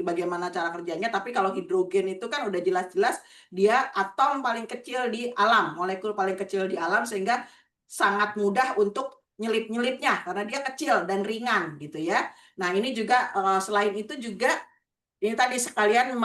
bagaimana cara kerjanya, tapi kalau hidrogen itu kan udah jelas-jelas dia atom paling kecil di alam, molekul paling kecil di alam, sehingga sangat mudah untuk nyelip-nyelipnya karena dia kecil dan ringan gitu ya. Nah, ini juga selain itu juga ini tadi sekalian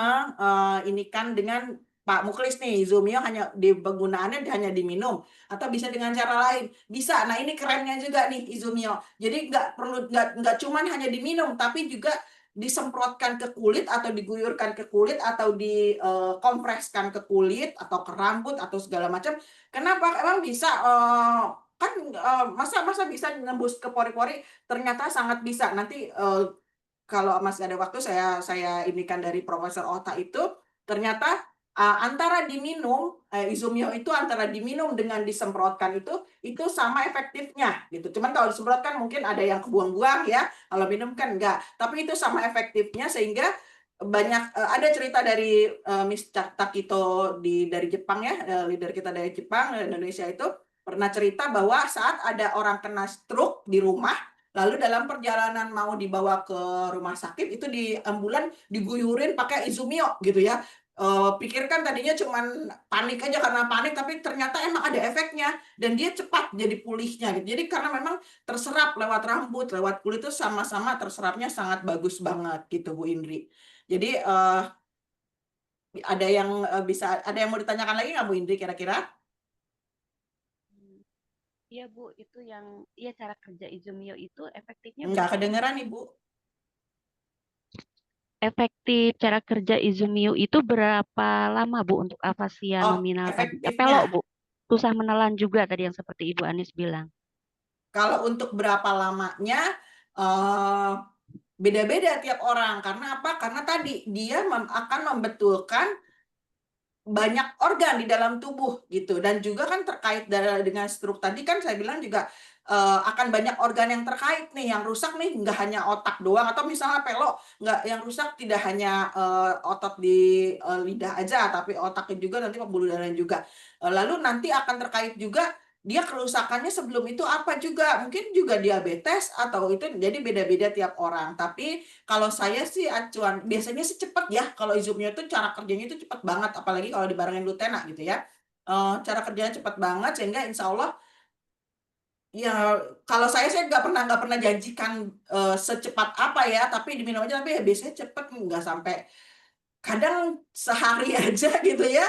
inikan dengan Pak Muklis nih, Izumio hanya penggunaannya hanya diminum atau bisa dengan cara lain. Bisa. Nah, ini kerennya juga nih Izumio. Jadi nggak cuman hanya diminum, tapi juga disemprotkan ke kulit atau diguyurkan ke kulit atau dikompreskan ke kulit atau ke rambut atau segala macam. Kenapa? Emang bisa kan masa bisa nembus ke pori-pori? Ternyata sangat bisa. Nanti kalau masih ada waktu saya indikan dari Profesor Ota itu ternyata antara diminum Izumio itu antara diminum dengan disemprotkan itu sama efektifnya gitu. Cuman kalau disemprotkan mungkin ada yang kebuang-buang ya, kalau minum kan enggak. Tapi itu sama efektifnya sehingga banyak ada cerita dari Miss Takito dari Jepang ya, leader kita dari Jepang Indonesia itu pernah cerita bahwa saat ada orang kena stroke di rumah, lalu dalam perjalanan mau dibawa ke rumah sakit itu di ambulan diguyurin pakai Izumio gitu ya. Pikirkan tadinya cuman panik aja karena panik, tapi ternyata emang ada efeknya dan dia cepat jadi pulihnya gitu. Jadi karena memang terserap lewat rambut, lewat kulit itu sama-sama terserapnya sangat bagus banget gitu Bu Indri. Jadi ada yang mau ditanyakan lagi nggak Bu Indri kira-kira? Iya Bu, itu yang cara kerja Izumio itu efektifnya Nggak berapa lama? kedengeran Ibu. Efektif cara kerja Izumio itu berapa lama Bu untuk afasia Oh, nominal tadi? Pelok efektifnya. Bu, susah menelan juga tadi yang seperti Ibu Anis bilang. Kalau untuk berapa lamanya eh, beda-beda tiap orang. Karena apa? Karena tadi dia akan membetulkan banyak organ di dalam tubuh gitu, dan juga kan terkait dengan stroke tadi kan saya bilang juga akan banyak organ yang terkait nih yang rusak nih, nggak hanya otak doang, atau misalnya pelok nggak, yang rusak tidak hanya otot di lidah aja tapi otaknya juga, nanti pembuluh darah juga. Lalu nanti akan terkait juga dia kerusakannya sebelum itu apa, juga mungkin juga diabetes atau itu, jadi beda-beda tiap orang. Tapi kalau saya sih acuan biasanya sih cepet ya, kalau Izumio itu cara kerjanya itu cepet banget, apalagi kalau dibarengin Lutena gitu ya. Cara kerjanya cepet banget sehingga insya Allah ya, kalau saya nggak pernah janjikan secepat apa ya, tapi diminum aja, tapi ya biasanya cepet, nggak sampai, kadang sehari aja gitu ya,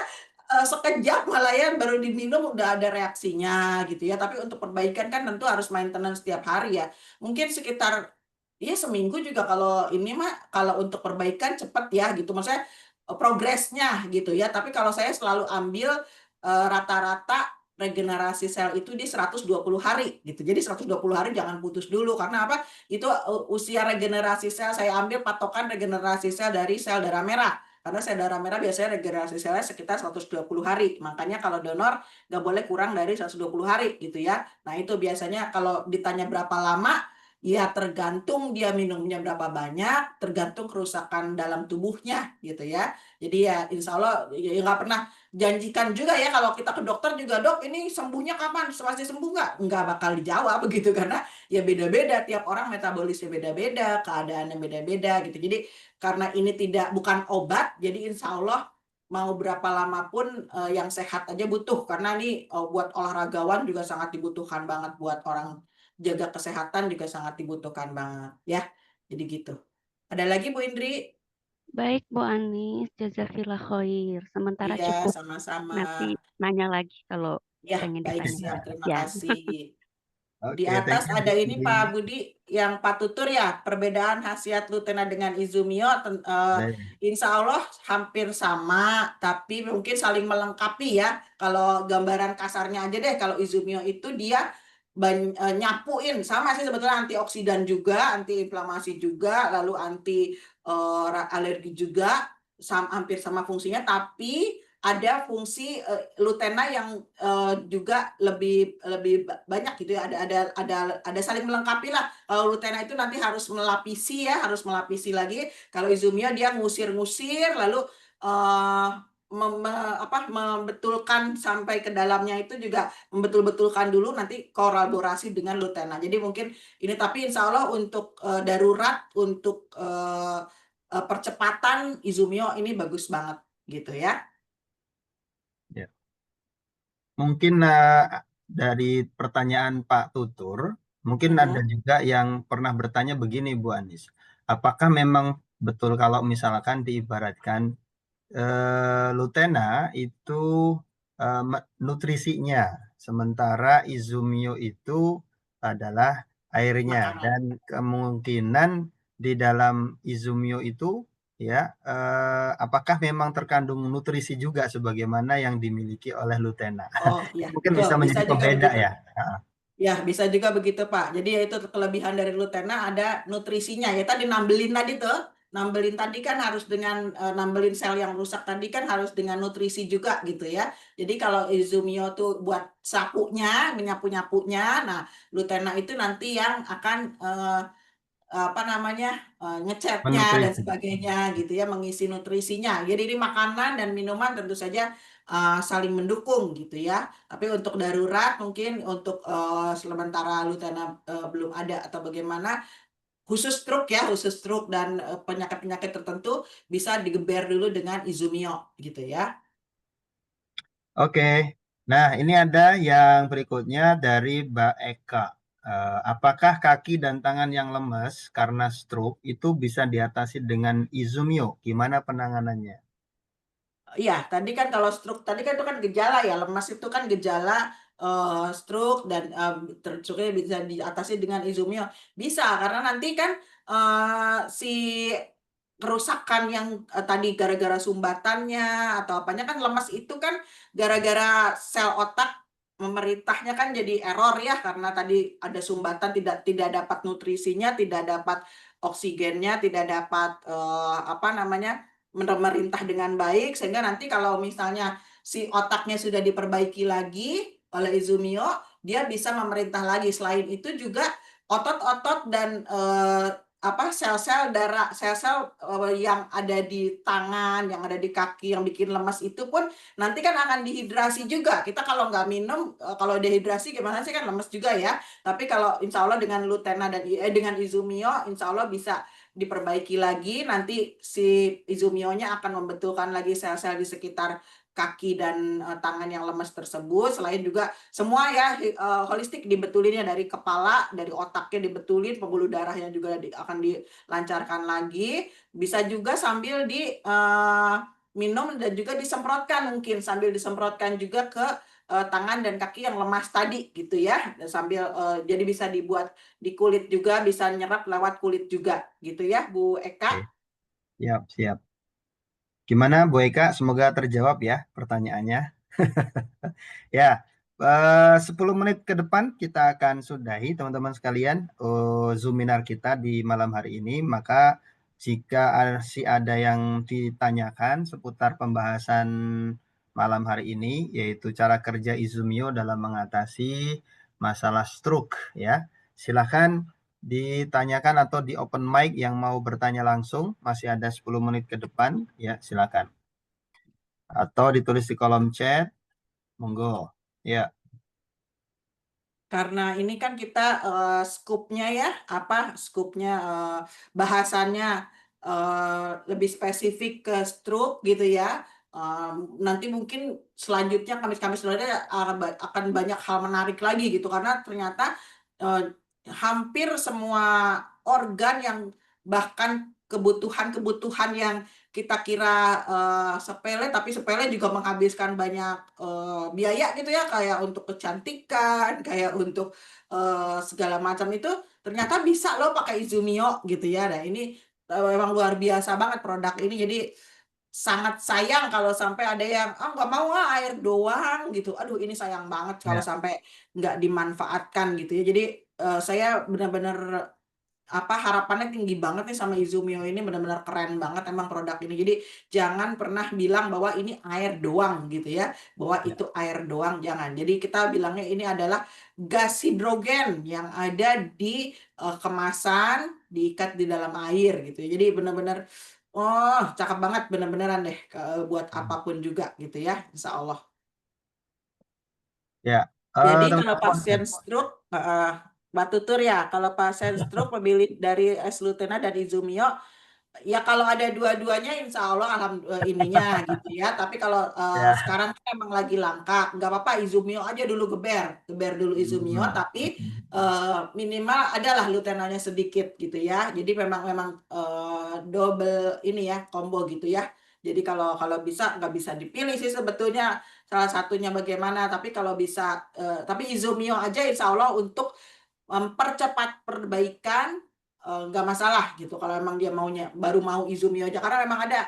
sekejap malah ya baru diminum udah ada reaksinya gitu ya. Tapi untuk perbaikan kan tentu harus maintenance setiap hari ya, mungkin sekitar ya seminggu juga. Kalau ini mah kalau untuk perbaikan cepet ya gitu, maksudnya progresnya gitu ya. Tapi kalau saya selalu ambil rata-rata regenerasi sel itu di 120 hari gitu. Jadi 120 hari jangan putus dulu, karena apa? Itu usia regenerasi sel, saya ambil patokan regenerasi sel dari sel darah merah. Karena sel darah merah biasanya regenerasi selnya sekitar 120 hari. Makanya kalau donor nggak boleh kurang dari 120 hari gitu ya. Nah itu biasanya kalau ditanya berapa lama, ya tergantung dia minumnya berapa banyak, tergantung kerusakan dalam tubuhnya gitu ya. Jadi ya insya Allah ya nggak pernah janjikan juga ya, kalau kita ke dokter juga, dok ini sembuhnya kapan, pasti sembuh nggak bakal dijawab begitu, karena ya beda-beda tiap orang, metabolisme beda-beda, keadaannya beda-beda gitu. Jadi karena ini bukan obat, jadi insya Allah mau berapa lama pun yang sehat aja butuh, karena ini buat olahragawan juga sangat dibutuhkan banget, buat orang jaga kesehatan juga sangat dibutuhkan banget ya. Jadi gitu. Ada lagi Bu Indri? Baik Bu Anis, jazakillah khair. Sementara Iya, cukup, sama-sama. nanti nanya lagi kalau Ya, pengen baik, ditanyakan. siap. Terima Ya, kasih. Di Oke, thank atas you Bu ada ini Indi. Pak Budi, yang Pak Tutur ya, perbedaan khasiat Lutena dengan Izumio, Baik. insya Allah hampir sama, tapi mungkin saling melengkapi ya. Kalau gambaran kasarnya aja deh, kalau Izumio itu dia nyapuin, sama sih sebetulnya, antioksidan juga, anti inflamasi juga, lalu anti alergi juga, hampir sama fungsinya, tapi ada fungsi Lutena yang juga lebih banyak gitu ya, ada saling melengkapi lah. Kalau Lutena itu nanti harus melapisi ya, harus melapisi lagi. Kalau Izumio dia ngusir-ngusir, lalu membetulkan sampai ke dalamnya, itu juga membetul-betulkan dulu, nanti kolaborasi dengan Lutena. Jadi mungkin ini, tapi insya Allah untuk darurat, untuk percepatan Izumio ini bagus banget gitu ya. Ya. Mungkin dari pertanyaan Pak Tutur, mungkin ada juga yang pernah bertanya begini Bu Anis. Apakah memang betul kalau misalkan diibaratkan Lutena itu nutrisinya, sementara Izumio itu adalah airnya, Makanan. dan kemungkinan di dalam Izumio itu ya apakah memang terkandung nutrisi juga sebagaimana yang dimiliki oleh Lutena? Oh iya, Mungkin betul. bisa Bisa menjadi juga pembeda begitu. ya. Ya, bisa juga begitu, Pak. Jadi ya itu kelebihan dari Lutena ada nutrisinya. Ya tadi nambelin tadi tuh. Nambelin tadi kan harus dengan nambelin sel yang rusak tadi kan harus dengan nutrisi juga gitu ya. Jadi kalau Izumio tuh buat sapunya, menyapu-nyapunya, nah Lutena itu nanti yang akan apa namanya ngecatnya dan Menutrisi. sebagainya gitu ya, mengisi nutrisinya. Jadi ini makanan dan minuman tentu saja saling mendukung gitu ya. Tapi untuk darurat mungkin untuk sementara Lutena belum ada atau bagaimana, khusus stroke ya, khusus stroke dan penyakit-penyakit tertentu bisa digeber dulu dengan Izumio gitu ya. Oke, nah ini ada yang berikutnya dari Mbak Eka. Apakah kaki dan tangan yang lemas karena stroke itu bisa diatasi dengan Izumio? Gimana penanganannya? Iya, tadi kan kalau stroke tadi kan itu kan gejala ya, lemas itu kan gejala stroke dan juga bisa diatasi dengan Izumio. Bisa karena nanti kan si kerusakan yang tadi gara-gara sumbatannya atau apanya kan lemas itu kan gara-gara sel otak memerintahnya kan jadi error ya karena tadi ada sumbatan tidak dapat nutrisinya, tidak dapat oksigennya, tidak dapat apa namanya memerintah dengan baik sehingga nanti kalau misalnya si otaknya sudah diperbaiki lagi oleh Izumio, dia bisa memerintah lagi. Selain itu juga otot-otot dan apa sel-sel darah, sel-sel yang ada di tangan, yang ada di kaki, yang bikin lemas itu pun nanti kan akan dihidrasi juga. Kita kalau nggak minum, kalau dehidrasi gimana sih kan lemas juga ya. Tapi kalau insya Allah dengan Lutena dan dengan Izumio, insya Allah bisa diperbaiki lagi, nanti si Izumio-nya akan membetulkan lagi sel-sel di sekitar kaki dan tangan yang lemas tersebut. Selain juga semua ya holistik dibetulinnya dari kepala, dari otaknya dibetulin, pembuluh darahnya juga akan dilancarkan lagi. Bisa juga sambil di minum dan juga disemprotkan, mungkin sambil disemprotkan juga ke tangan dan kaki yang lemas tadi gitu ya, sambil jadi bisa dibuat di kulit juga, bisa nyerap lewat kulit juga gitu ya Bu Oke, Eka. siap, siap. Gimana Bu Eka? Semoga terjawab ya pertanyaannya. Ya, 10 menit ke depan kita akan sudahi teman-teman sekalian Zoominar kita di malam hari ini. Maka jika ada yang ditanyakan seputar pembahasan malam hari ini, yaitu cara kerja Izumio dalam mengatasi masalah stroke, ya, silakan ditanyakan atau di open mic yang mau bertanya langsung. Masih ada 10 menit ke depan, ya silakan. Atau ditulis di kolom chat, monggo. Ya. Karena ini kan kita skupnya ya, apa skupnya bahasannya lebih spesifik ke stroke gitu ya. Nanti mungkin selanjutnya Kamis-Kamis selanjutnya akan banyak hal menarik lagi gitu karena ternyata eh, hampir semua organ yang bahkan kebutuhan-kebutuhan yang kita kira sepele tapi sepele juga menghabiskan banyak biaya gitu ya kayak untuk kecantikan, kayak untuk segala macam itu ternyata bisa loh pakai Izumio gitu ya. Nah, ini memang luar biasa banget produk ini. Jadi sangat sayang kalau sampai ada yang nggak mau air doang gitu. Aduh, ini sayang banget kalau Ya, sampai nggak dimanfaatkan gitu ya. Jadi saya benar-benar apa harapannya tinggi banget nih sama Izumio ini benar-benar keren banget emang produk ini. Jadi jangan pernah bilang bahwa ini air doang gitu ya, bahwa ya, itu air doang jangan. Jadi kita bilangnya ini adalah gas hidrogen yang ada di kemasan diikat di dalam air gitu ya. Jadi benar-benar oh cakep banget benar-benaran deh buat apapun juga gitu ya, Insya Allah. ya. Jadi kalau Teman-teman, pasien stroke, Mbak Tutur ya, kalau pasien stroke memilih dari S-Lutena dan Izumio, ya kalau ada dua-duanya insya Allah ininya gitu ya. Tapi kalau ya. sekarang kan emang lagi langka, nggak apa-apa Izumio aja dulu geber dulu Izumio. Hmm. Tapi minimal adalah lutenanya sedikit gitu ya. Jadi memang memang double ini ya combo gitu ya. Jadi kalau kalau bisa nggak bisa dipilih sih sebetulnya salah satunya bagaimana. Tapi kalau bisa, tapi Izumio aja insya Allah untuk mempercepat perbaikan nggak masalah gitu kalau memang dia maunya baru mau Izumio aja karena memang ada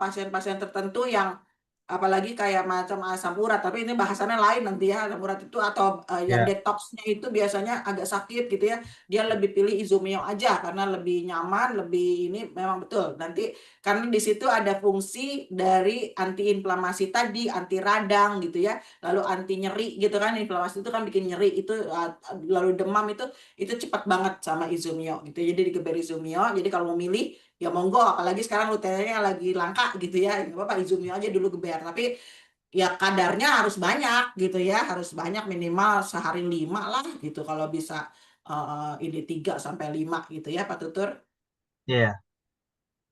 pasien-pasien tertentu yang apalagi kayak macam asam urat, tapi ini bahasannya lain nanti ya, asam urat itu atau yang Ya, detoxnya itu biasanya agak sakit gitu ya, dia lebih pilih Izumio aja karena lebih nyaman, lebih ini memang betul. Nanti karena di situ ada fungsi dari anti-inflamasi tadi, anti radang gitu ya, lalu anti nyeri gitu kan, inflamasi itu kan bikin nyeri itu, lalu demam itu cepat banget sama Izumio gitu. Jadi digeber Izumio. Jadi kalau mau milih ya monggo, apalagi sekarang luteolnya lagi langka gitu ya, nggak apa-apa Izumio aja dulu geber, tapi ya kadarnya harus banyak gitu ya, harus banyak minimal sehari 5 lah gitu kalau bisa, ini 3 sampai 5 gitu ya Pak Tutur. iya.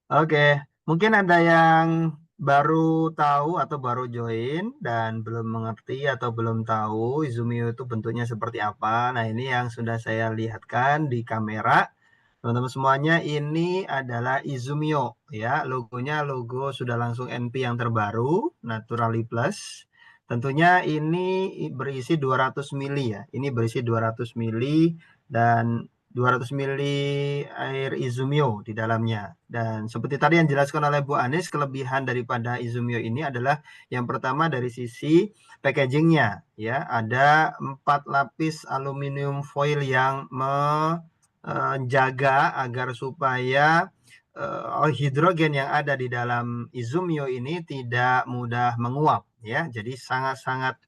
Oke, mungkin ada yang baru tahu atau baru join dan belum mengerti atau belum tahu Izumio itu bentuknya seperti apa. Nah, ini yang sudah saya lihatkan di kamera. Teman-teman semuanya, ini adalah Izumio ya. Logonya logo sudah langsung NP yang terbaru, Naturally Plus. Tentunya ini berisi 200 mili ya. Ini berisi 200 mili dan 200 mili air Izumio di dalamnya. Dan seperti tadi yang dijelaskan oleh Bu Anis, kelebihan daripada Izumio ini adalah yang pertama dari sisi packagingnya ya. Ada 4 lapis aluminium foil yang menjaga agar supaya hidrogen yang ada di dalam Izumio ini tidak mudah menguap ya. Jadi sangat-sangat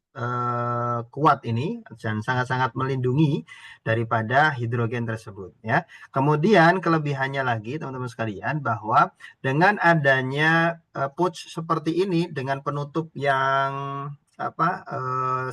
kuat ini dan sangat-sangat melindungi daripada hidrogen tersebut ya. Kemudian kelebihannya lagi teman-teman sekalian bahwa dengan adanya pouch seperti ini dengan penutup yang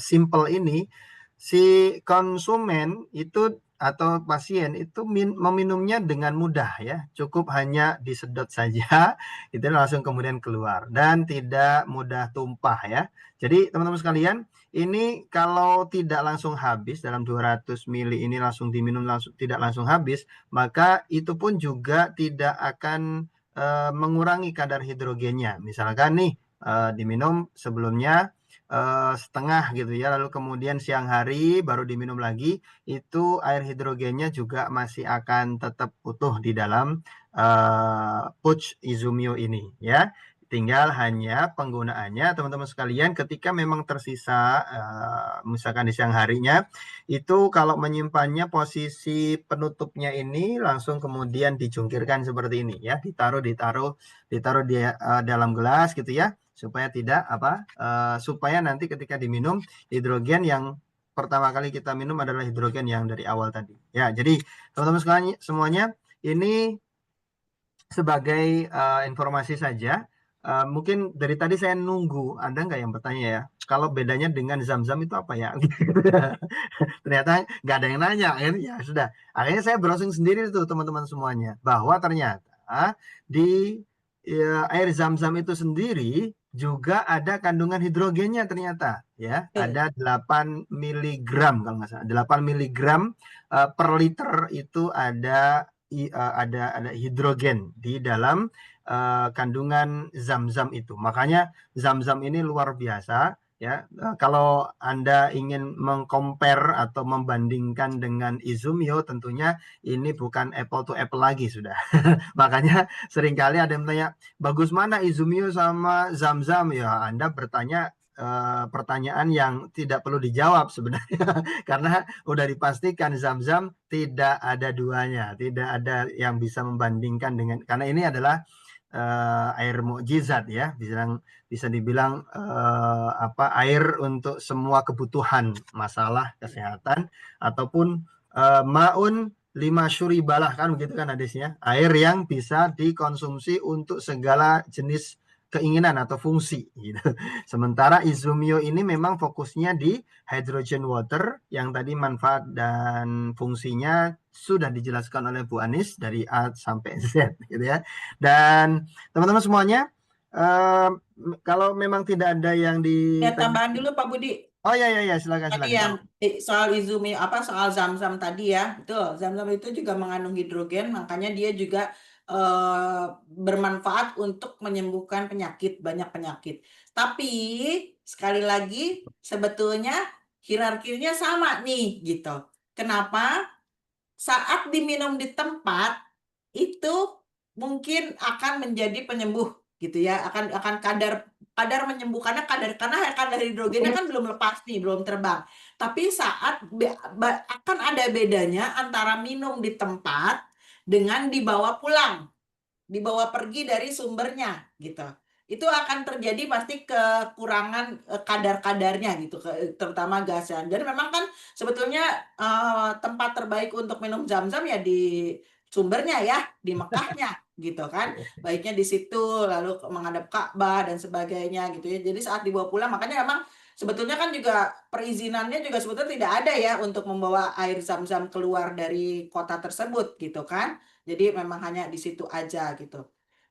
simple ini, si konsumen itu atau pasien itu meminumnya dengan mudah ya, cukup hanya disedot saja itu langsung kemudian keluar dan tidak mudah tumpah ya. Jadi teman-teman sekalian, ini kalau tidak langsung habis dalam 200 mili ini langsung diminum tidak langsung habis, maka itu pun juga tidak akan mengurangi kadar hidrogennya. Misalkan nih diminum sebelumnya setengah gitu ya, lalu kemudian siang hari baru diminum lagi, itu air hidrogennya juga masih akan tetap utuh di dalam pouch Izumio ini ya. Tinggal hanya penggunaannya teman-teman sekalian ketika memang tersisa misalkan di siang harinya itu kalau menyimpannya posisi penutupnya ini langsung kemudian dicungkirkan seperti ini ya, ditaruh di dalam gelas gitu ya, supaya tidak supaya nanti ketika diminum hidrogen yang pertama kali kita minum adalah hidrogen yang dari awal tadi ya. Jadi teman-teman semuanya ini sebagai informasi saja. Mungkin dari tadi saya nunggu, ada nggak yang bertanya ya, kalau bedanya dengan zam-zam itu apa ya? Ternyata nggak ada yang nanya kan? Ya sudah, akhirnya saya browsing sendiri tuh teman-teman semuanya, bahwa ternyata di air zam-zam itu sendiri juga ada kandungan hidrogennya ternyata ya, ada 8 miligram kalau nggak salah, 8 miligram per liter itu ada hidrogen di dalam kandungan zam-zam itu. Makanya zam-zam ini luar biasa ya. Kalau Anda ingin mengcompare atau membandingkan dengan Izumio, tentunya ini bukan apple to apple lagi sudah. Makanya seringkali ada yang tanya, bagus mana Izumio sama zam-zam? Ya, Anda bertanya pertanyaan yang tidak perlu dijawab sebenarnya karena udah dipastikan zam-zam tidak ada duanya, tidak ada yang bisa membandingkan dengan, karena ini adalah air mukjizat ya, bisa dibilang air untuk semua kebutuhan masalah kesehatan ataupun maun lima syuribalah kan begitu kan hadisnya, air yang bisa dikonsumsi untuk segala jenis keinginan atau fungsi gitu. Sementara Izumio ini memang fokusnya di hydrogen water yang tadi manfaat dan fungsinya sudah dijelaskan oleh Bu Anis dari A sampai Z gitu ya. Dan teman-teman semuanya, kalau memang tidak ada yang Ya tambahan dulu Pak Budi. Oh ya, silakan. Tadi yang soal Izumi soal zam-zam tadi ya, betul. Zam-zam itu juga mengandung hidrogen, makanya dia juga bermanfaat untuk menyembuhkan penyakit, banyak penyakit. Tapi sekali lagi sebetulnya hierarkinya sama nih gitu. Kenapa? Saat diminum di tempat itu mungkin akan menjadi penyembuh gitu ya, akan kadar menyembuhkannya, karena kadar hidrogennya kan belum lepas nih, belum terbang. Tapi saat akan ada bedanya antara minum di tempat dengan dibawa pulang, dibawa pergi dari sumbernya gitu. Itu akan terjadi pasti kekurangan kadar-kadarnya gitu, terutama gasnya. Dan memang kan sebetulnya tempat terbaik untuk minum Zam-Zam ya di sumbernya ya, di Mekahnya gitu kan. Baiknya di situ, lalu menghadap Ka'bah dan sebagainya gitu ya. Jadi saat dibawa pulang, makanya memang sebetulnya kan juga perizinannya juga sebetulnya tidak ada ya untuk membawa air Zam-Zam keluar dari kota tersebut gitu kan. Jadi memang hanya di situ aja gitu.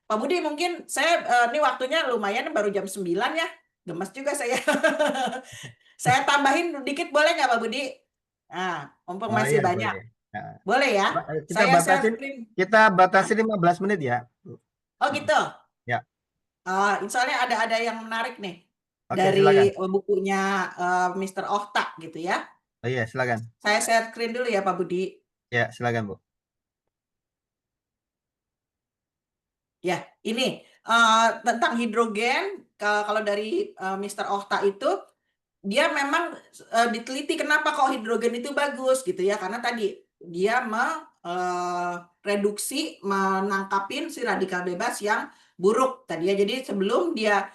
Pak Budi, mungkin saya ini waktunya lumayan baru jam 9 ya. Gemes juga saya. Saya tambahin dikit boleh nggak Pak Budi? Nah, mumpung Oh masih iya banyak. boleh. Nah, Boleh ya? kita Saya share batasin screen. kita batasi 15 menit ya. Oh gitu. Ya, Soalnya ada yang menarik nih oke silakan. dari bukunya Mr. Okta gitu ya. Oh iya silakan. Saya share screen dulu ya Pak Budi. Ya silakan Bu. Ya, ini tentang hidrogen. Kalau dari Mr. Okta itu dia memang diteliti kenapa kok hidrogen itu bagus gitu ya, karena tadi dia mereduksi, menangkapin si radikal bebas yang buruk tadi ya. Jadi sebelum dia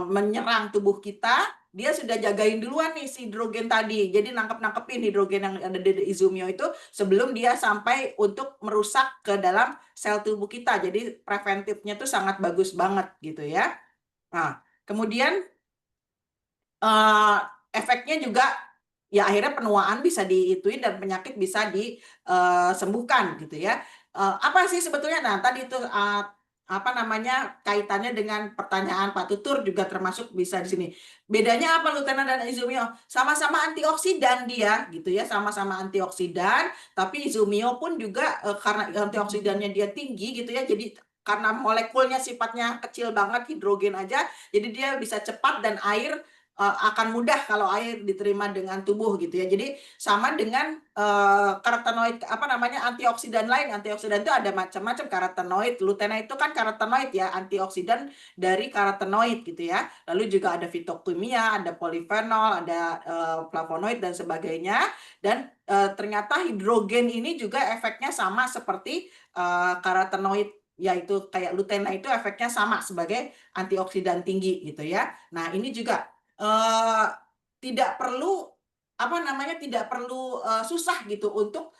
menyerang tubuh kita, dia sudah jagain duluan nih si hidrogen tadi. Jadi nangkepin hidrogen yang ada di Izumio itu sebelum dia sampai untuk merusak ke dalam sel tubuh kita. Jadi preventifnya tuh sangat bagus banget gitu ya. Nah, kemudian efeknya juga ya akhirnya penuaan bisa diituin dan penyakit bisa disembuhkan gitu ya. Apa sih sebetulnya? Nah, tadi itu apa namanya kaitannya dengan pertanyaan Pak Tutur juga termasuk bisa di sini. Bedanya apa Lutena dan Izumio? Sama-sama antioksidan dia gitu ya, sama-sama antioksidan, tapi Izumio pun juga karena antioksidannya dia tinggi gitu ya, jadi karena molekulnya sifatnya kecil banget, hidrogen aja, jadi dia bisa cepat dan air akan mudah kalau air diterima dengan tubuh gitu ya. Jadi sama dengan karotenoid apa namanya antioksidan lain. Antioksidan itu ada macam-macam karotenoid. Lutena itu kan karotenoid ya, antioksidan dari karotenoid gitu ya. Lalu juga ada fitokimia, ada polifenol, ada flavonoid dan sebagainya. Dan ternyata hidrogen ini juga efeknya sama seperti karotenoid, yaitu kayak lutena itu efeknya sama sebagai antioksidan tinggi gitu ya. Nah, ini juga tidak perlu apa namanya tidak perlu susah gitu untuk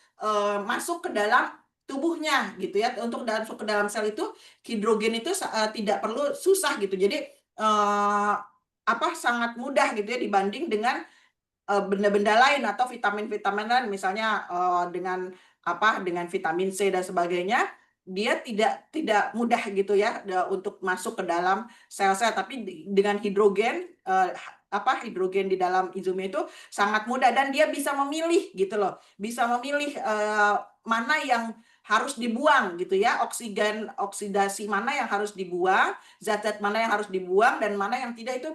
masuk ke dalam tubuhnya gitu ya. Untuk masuk ke dalam sel itu hidrogen itu tidak perlu susah gitu. Jadi apa sangat mudah gitu ya dibanding dengan benda-benda lain atau vitamin-vitamin lain, misalnya dengan vitamin C dan sebagainya, dia tidak mudah gitu ya untuk masuk ke dalam sel-sel, tapi dengan hidrogen hidrogen di dalam Izumio itu sangat mudah dan dia bisa memilih gitu loh, bisa memilih mana yang harus dibuang gitu ya, oksidasi mana yang harus dibuang, zat-zat mana yang harus dibuang dan mana yang tidak, itu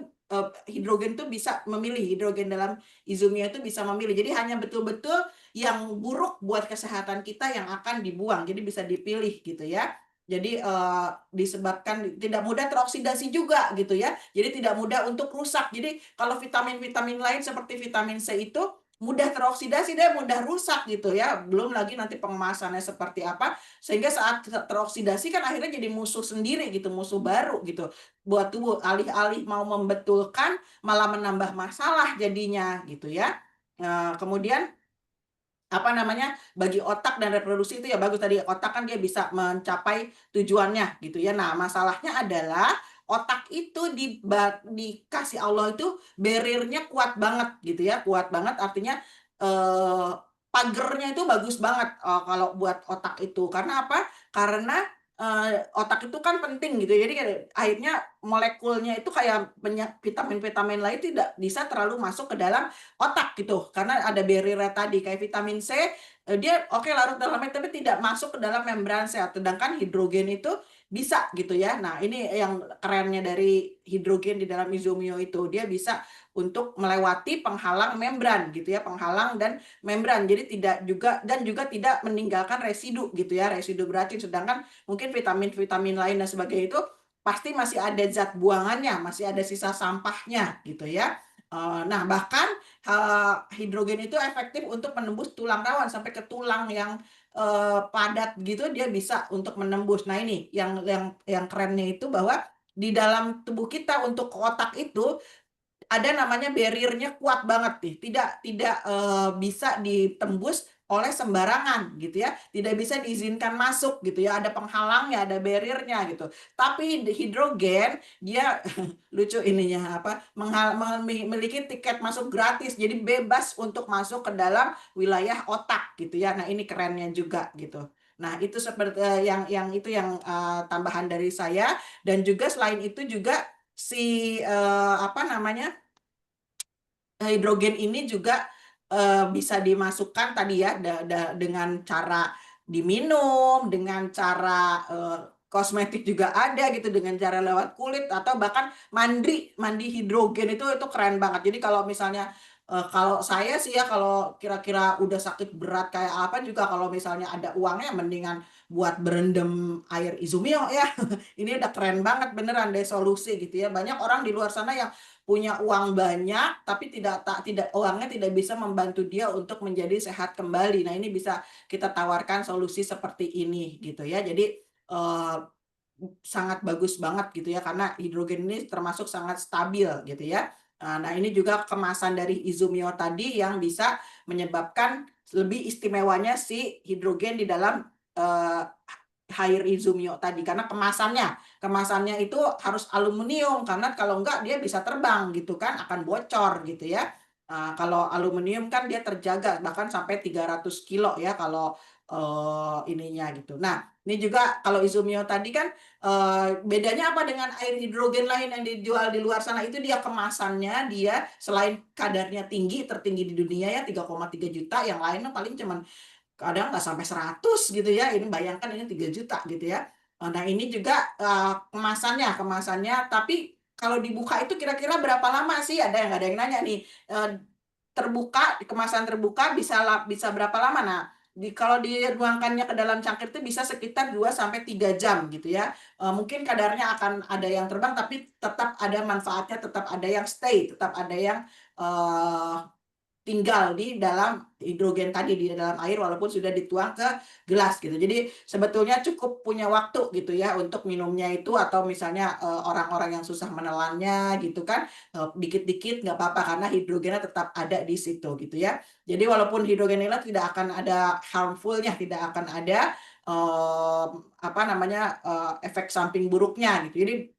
hidrogen itu bisa memilih, hidrogen dalam Izumio itu bisa memilih. Jadi hanya betul-betul yang buruk buat kesehatan kita yang akan dibuang. Jadi bisa dipilih gitu ya. Jadi disebabkan tidak mudah teroksidasi juga gitu ya. Jadi tidak mudah untuk rusak. Jadi kalau vitamin-vitamin lain seperti vitamin C itu mudah teroksidasi, dia mudah rusak gitu ya. Belum lagi nanti pengemasannya seperti apa, sehingga saat teroksidasi kan akhirnya jadi musuh sendiri gitu, musuh baru gitu buat tubuh. Alih-alih mau membetulkan malah menambah masalah jadinya gitu ya. Kemudian apa namanya bagi otak dan reproduksi itu ya bagus, tadi otak kan dia bisa mencapai tujuannya gitu ya. Nah, masalahnya adalah otak itu dikasih Allah itu barrier-nya kuat banget gitu ya, kuat banget artinya pagernya itu bagus banget kalau buat otak itu. Karena apa? Karena otak itu kan penting gitu. Jadi akhirnya molekulnya itu kayak vitamin-vitamin lain tidak bisa terlalu masuk ke dalam otak gitu. Karena ada barrier tadi kayak vitamin C, dia oke larut dalam air tapi tidak masuk ke dalam membran sel. Sedangkan hidrogen itu bisa gitu ya. Nah, ini yang kerennya dari hidrogen di dalam Izumio itu. Dia bisa untuk melewati penghalang membran gitu ya, penghalang dan membran. Jadi juga tidak meninggalkan residu gitu ya, residu beracun. Sedangkan mungkin vitamin-vitamin lain dan sebagainya itu pasti masih ada zat buangannya, masih ada sisa sampahnya gitu ya. Nah, bahkan hidrogen itu efektif untuk menembus tulang rawan sampai ke tulang yang padat gitu, dia bisa untuk menembus. Nah, ini yang kerennya itu bahwa di dalam tubuh kita untuk ke otak itu ada namanya barrier-nya kuat banget nih, tidak bisa ditembus oleh sembarangan gitu ya, tidak bisa diizinkan masuk gitu ya, ada penghalangnya, ada barrier-nya gitu. Tapi di hidrogen dia lucu ininya apa, memiliki tiket masuk gratis, jadi bebas untuk masuk ke dalam wilayah otak gitu ya. Nah, ini kerennya juga gitu. Nah, itu seperti yang itu yang tambahan dari saya, dan juga selain itu juga si apa namanya, hidrogen ini juga bisa dimasukkan tadi ya dengan cara diminum, dengan cara kosmetik juga ada gitu, dengan cara lewat kulit, atau bahkan mandi hidrogen itu keren banget. Jadi kalau misalnya kalau saya sih ya, kalau kira-kira udah sakit berat kayak apa juga, kalau misalnya ada uangnya mendingan buat berendam air Izumio ya. Ini udah keren banget beneran deh solusi gitu ya. Banyak orang di luar sana yang punya uang banyak tapi tidak uangnya tidak bisa membantu dia untuk menjadi sehat kembali. Nah, ini bisa kita tawarkan solusi seperti ini gitu ya. Jadi sangat bagus banget gitu ya, karena hidrogen ini termasuk sangat stabil gitu ya. Nah, ini juga kemasan dari Izumio tadi yang bisa menyebabkan lebih istimewanya si hidrogen di dalam air Izumio tadi, karena kemasannya itu harus aluminium, karena kalau enggak dia bisa terbang gitu kan, akan bocor gitu ya. Kalau aluminium kan dia terjaga bahkan sampai 300 kilo ya kalau ininya gitu. Nah, ini juga kalau Izumio tadi kan bedanya apa dengan air hidrogen lain yang dijual di luar sana, itu dia kemasannya, dia selain kadarnya tertinggi di dunia ya 3,3 juta, yang lainnya paling cuman kadang nggak sampai 100 gitu ya. Ini bayangkan ini 3 juta gitu ya. Nah, ini juga kemasannya, tapi kalau dibuka itu kira-kira berapa lama sih? Ada yang nanya nih. Kemasan terbuka bisa berapa lama? Nah, kalau dinuangkannya ke dalam cangkir itu bisa sekitar 2 sampai 3 jam gitu ya. Mungkin kadarnya akan ada yang terbang, tapi tetap ada manfaatnya, tetap ada yang stay, tetap ada yang tinggal di dalam hidrogen tadi, di dalam air, walaupun sudah dituang ke gelas gitu. Jadi sebetulnya cukup punya waktu gitu ya untuk minumnya itu, atau misalnya orang-orang yang susah menelannya gitu kan, dikit-dikit nggak apa-apa karena hidrogennya tetap ada di situ gitu ya. Jadi walaupun hidrogen ini tidak akan ada harmful-nya, tidak akan ada apa namanya efek samping buruknya gitu. Jadi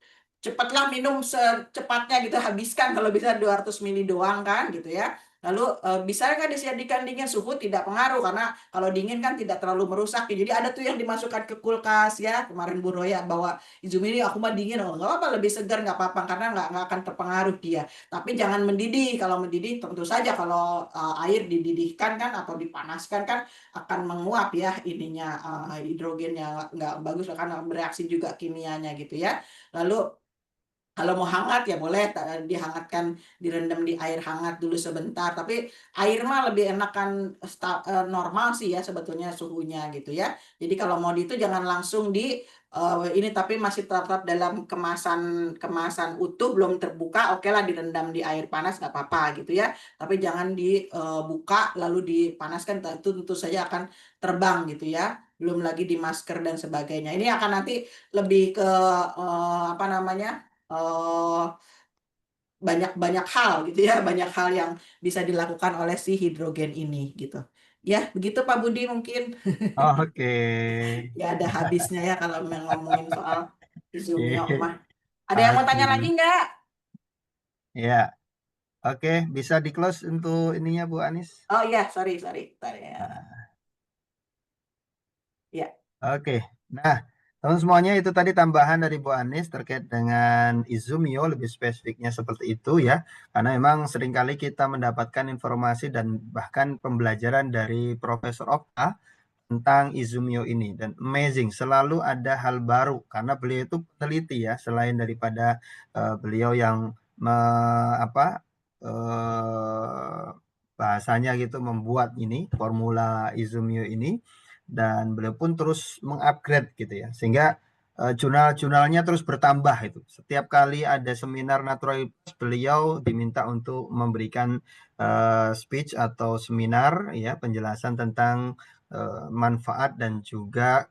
cepatlah minum secepatnya gitu, habiskan kalau bisa 200 ml doang kan gitu ya. Lalu bisa nggak disajikan dingin? Suhu tidak pengaruh, karena kalau dingin kan tidak terlalu merusak. Jadi ada tuh yang dimasukkan ke kulkas ya. Kemarin Bu Roya bawa Izumi ini, aku mah dingin, oh nggak apa-apa, lebih segar nggak apa-apa, karena nggak akan terpengaruh dia. Tapi jangan mendidih. Kalau mendidih tentu saja kalau air dididihkan kan atau dipanaskan kan akan menguap ya ininya, hidrogennya nggak bagus, karena bereaksi juga kimianya gitu ya. Lalu kalau mau hangat ya boleh dihangatkan, direndam di air hangat dulu sebentar. Tapi air mah lebih enakan normal sih ya sebetulnya suhunya gitu ya. Jadi kalau mau itu jangan langsung di ini, tapi masih tetap dalam kemasan utuh belum terbuka, oke lah direndam di air panas nggak apa-apa gitu ya. Tapi jangan dibuka lalu dipanaskan, itu tentu saja akan terbang gitu ya. Belum lagi di masker dan sebagainya. Ini akan nanti lebih ke apa namanya? Banyak hal gitu ya, banyak hal yang bisa dilakukan oleh si hidrogen ini gitu. Ya, begitu Pak Budi mungkin. Oke. Ya ada habisnya ya kalau ngomongin soal Izumio mah. Ada yang mau tanya lagi Pasti. nggak? Ya, oke, bisa di close untuk ininya Bu Anis. Oh iya, sorry. Tadi ya. Nah, Ya. oke. Nah, teman semuanya, itu tadi tambahan dari Bu Anis terkait dengan Izumio, lebih spesifiknya seperti itu ya. Karena memang seringkali kita mendapatkan informasi dan bahkan pembelajaran dari Profesor Okta tentang Izumio ini, dan amazing, selalu ada hal baru karena beliau itu peneliti ya, selain daripada beliau yang apa bahasanya gitu membuat ini formula Izumio ini, dan beliau pun terus mengupgrade gitu ya, sehingga jurnal-jurnalnya terus bertambah itu. Setiap kali ada seminar naturalitas, beliau diminta untuk memberikan speech atau seminar ya penjelasan tentang manfaat dan juga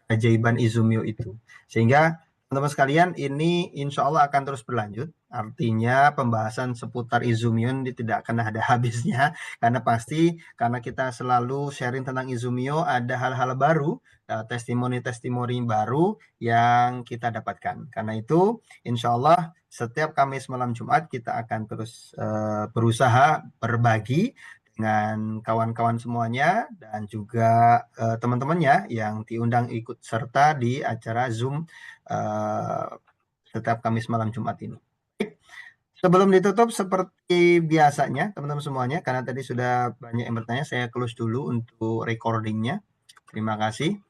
keajaiban Izumio itu. Sehingga teman-teman sekalian, ini insya Allah akan terus berlanjut. Artinya pembahasan seputar Izumio ini tidak akan ada habisnya, karena pasti karena kita selalu sharing tentang Izumio, ada hal-hal baru, testimoni-testimoni baru yang kita dapatkan. Karena itu, insya Allah setiap Kamis malam Jumat kita akan terus berusaha berbagi dengan kawan-kawan semuanya dan juga teman-temannya yang diundang ikut serta di acara Zoom setiap Kamis malam Jumat ini. Sebelum ditutup seperti biasanya teman-teman semuanya, karena tadi sudah banyak yang bertanya, saya close dulu untuk recordingnya. Terima kasih.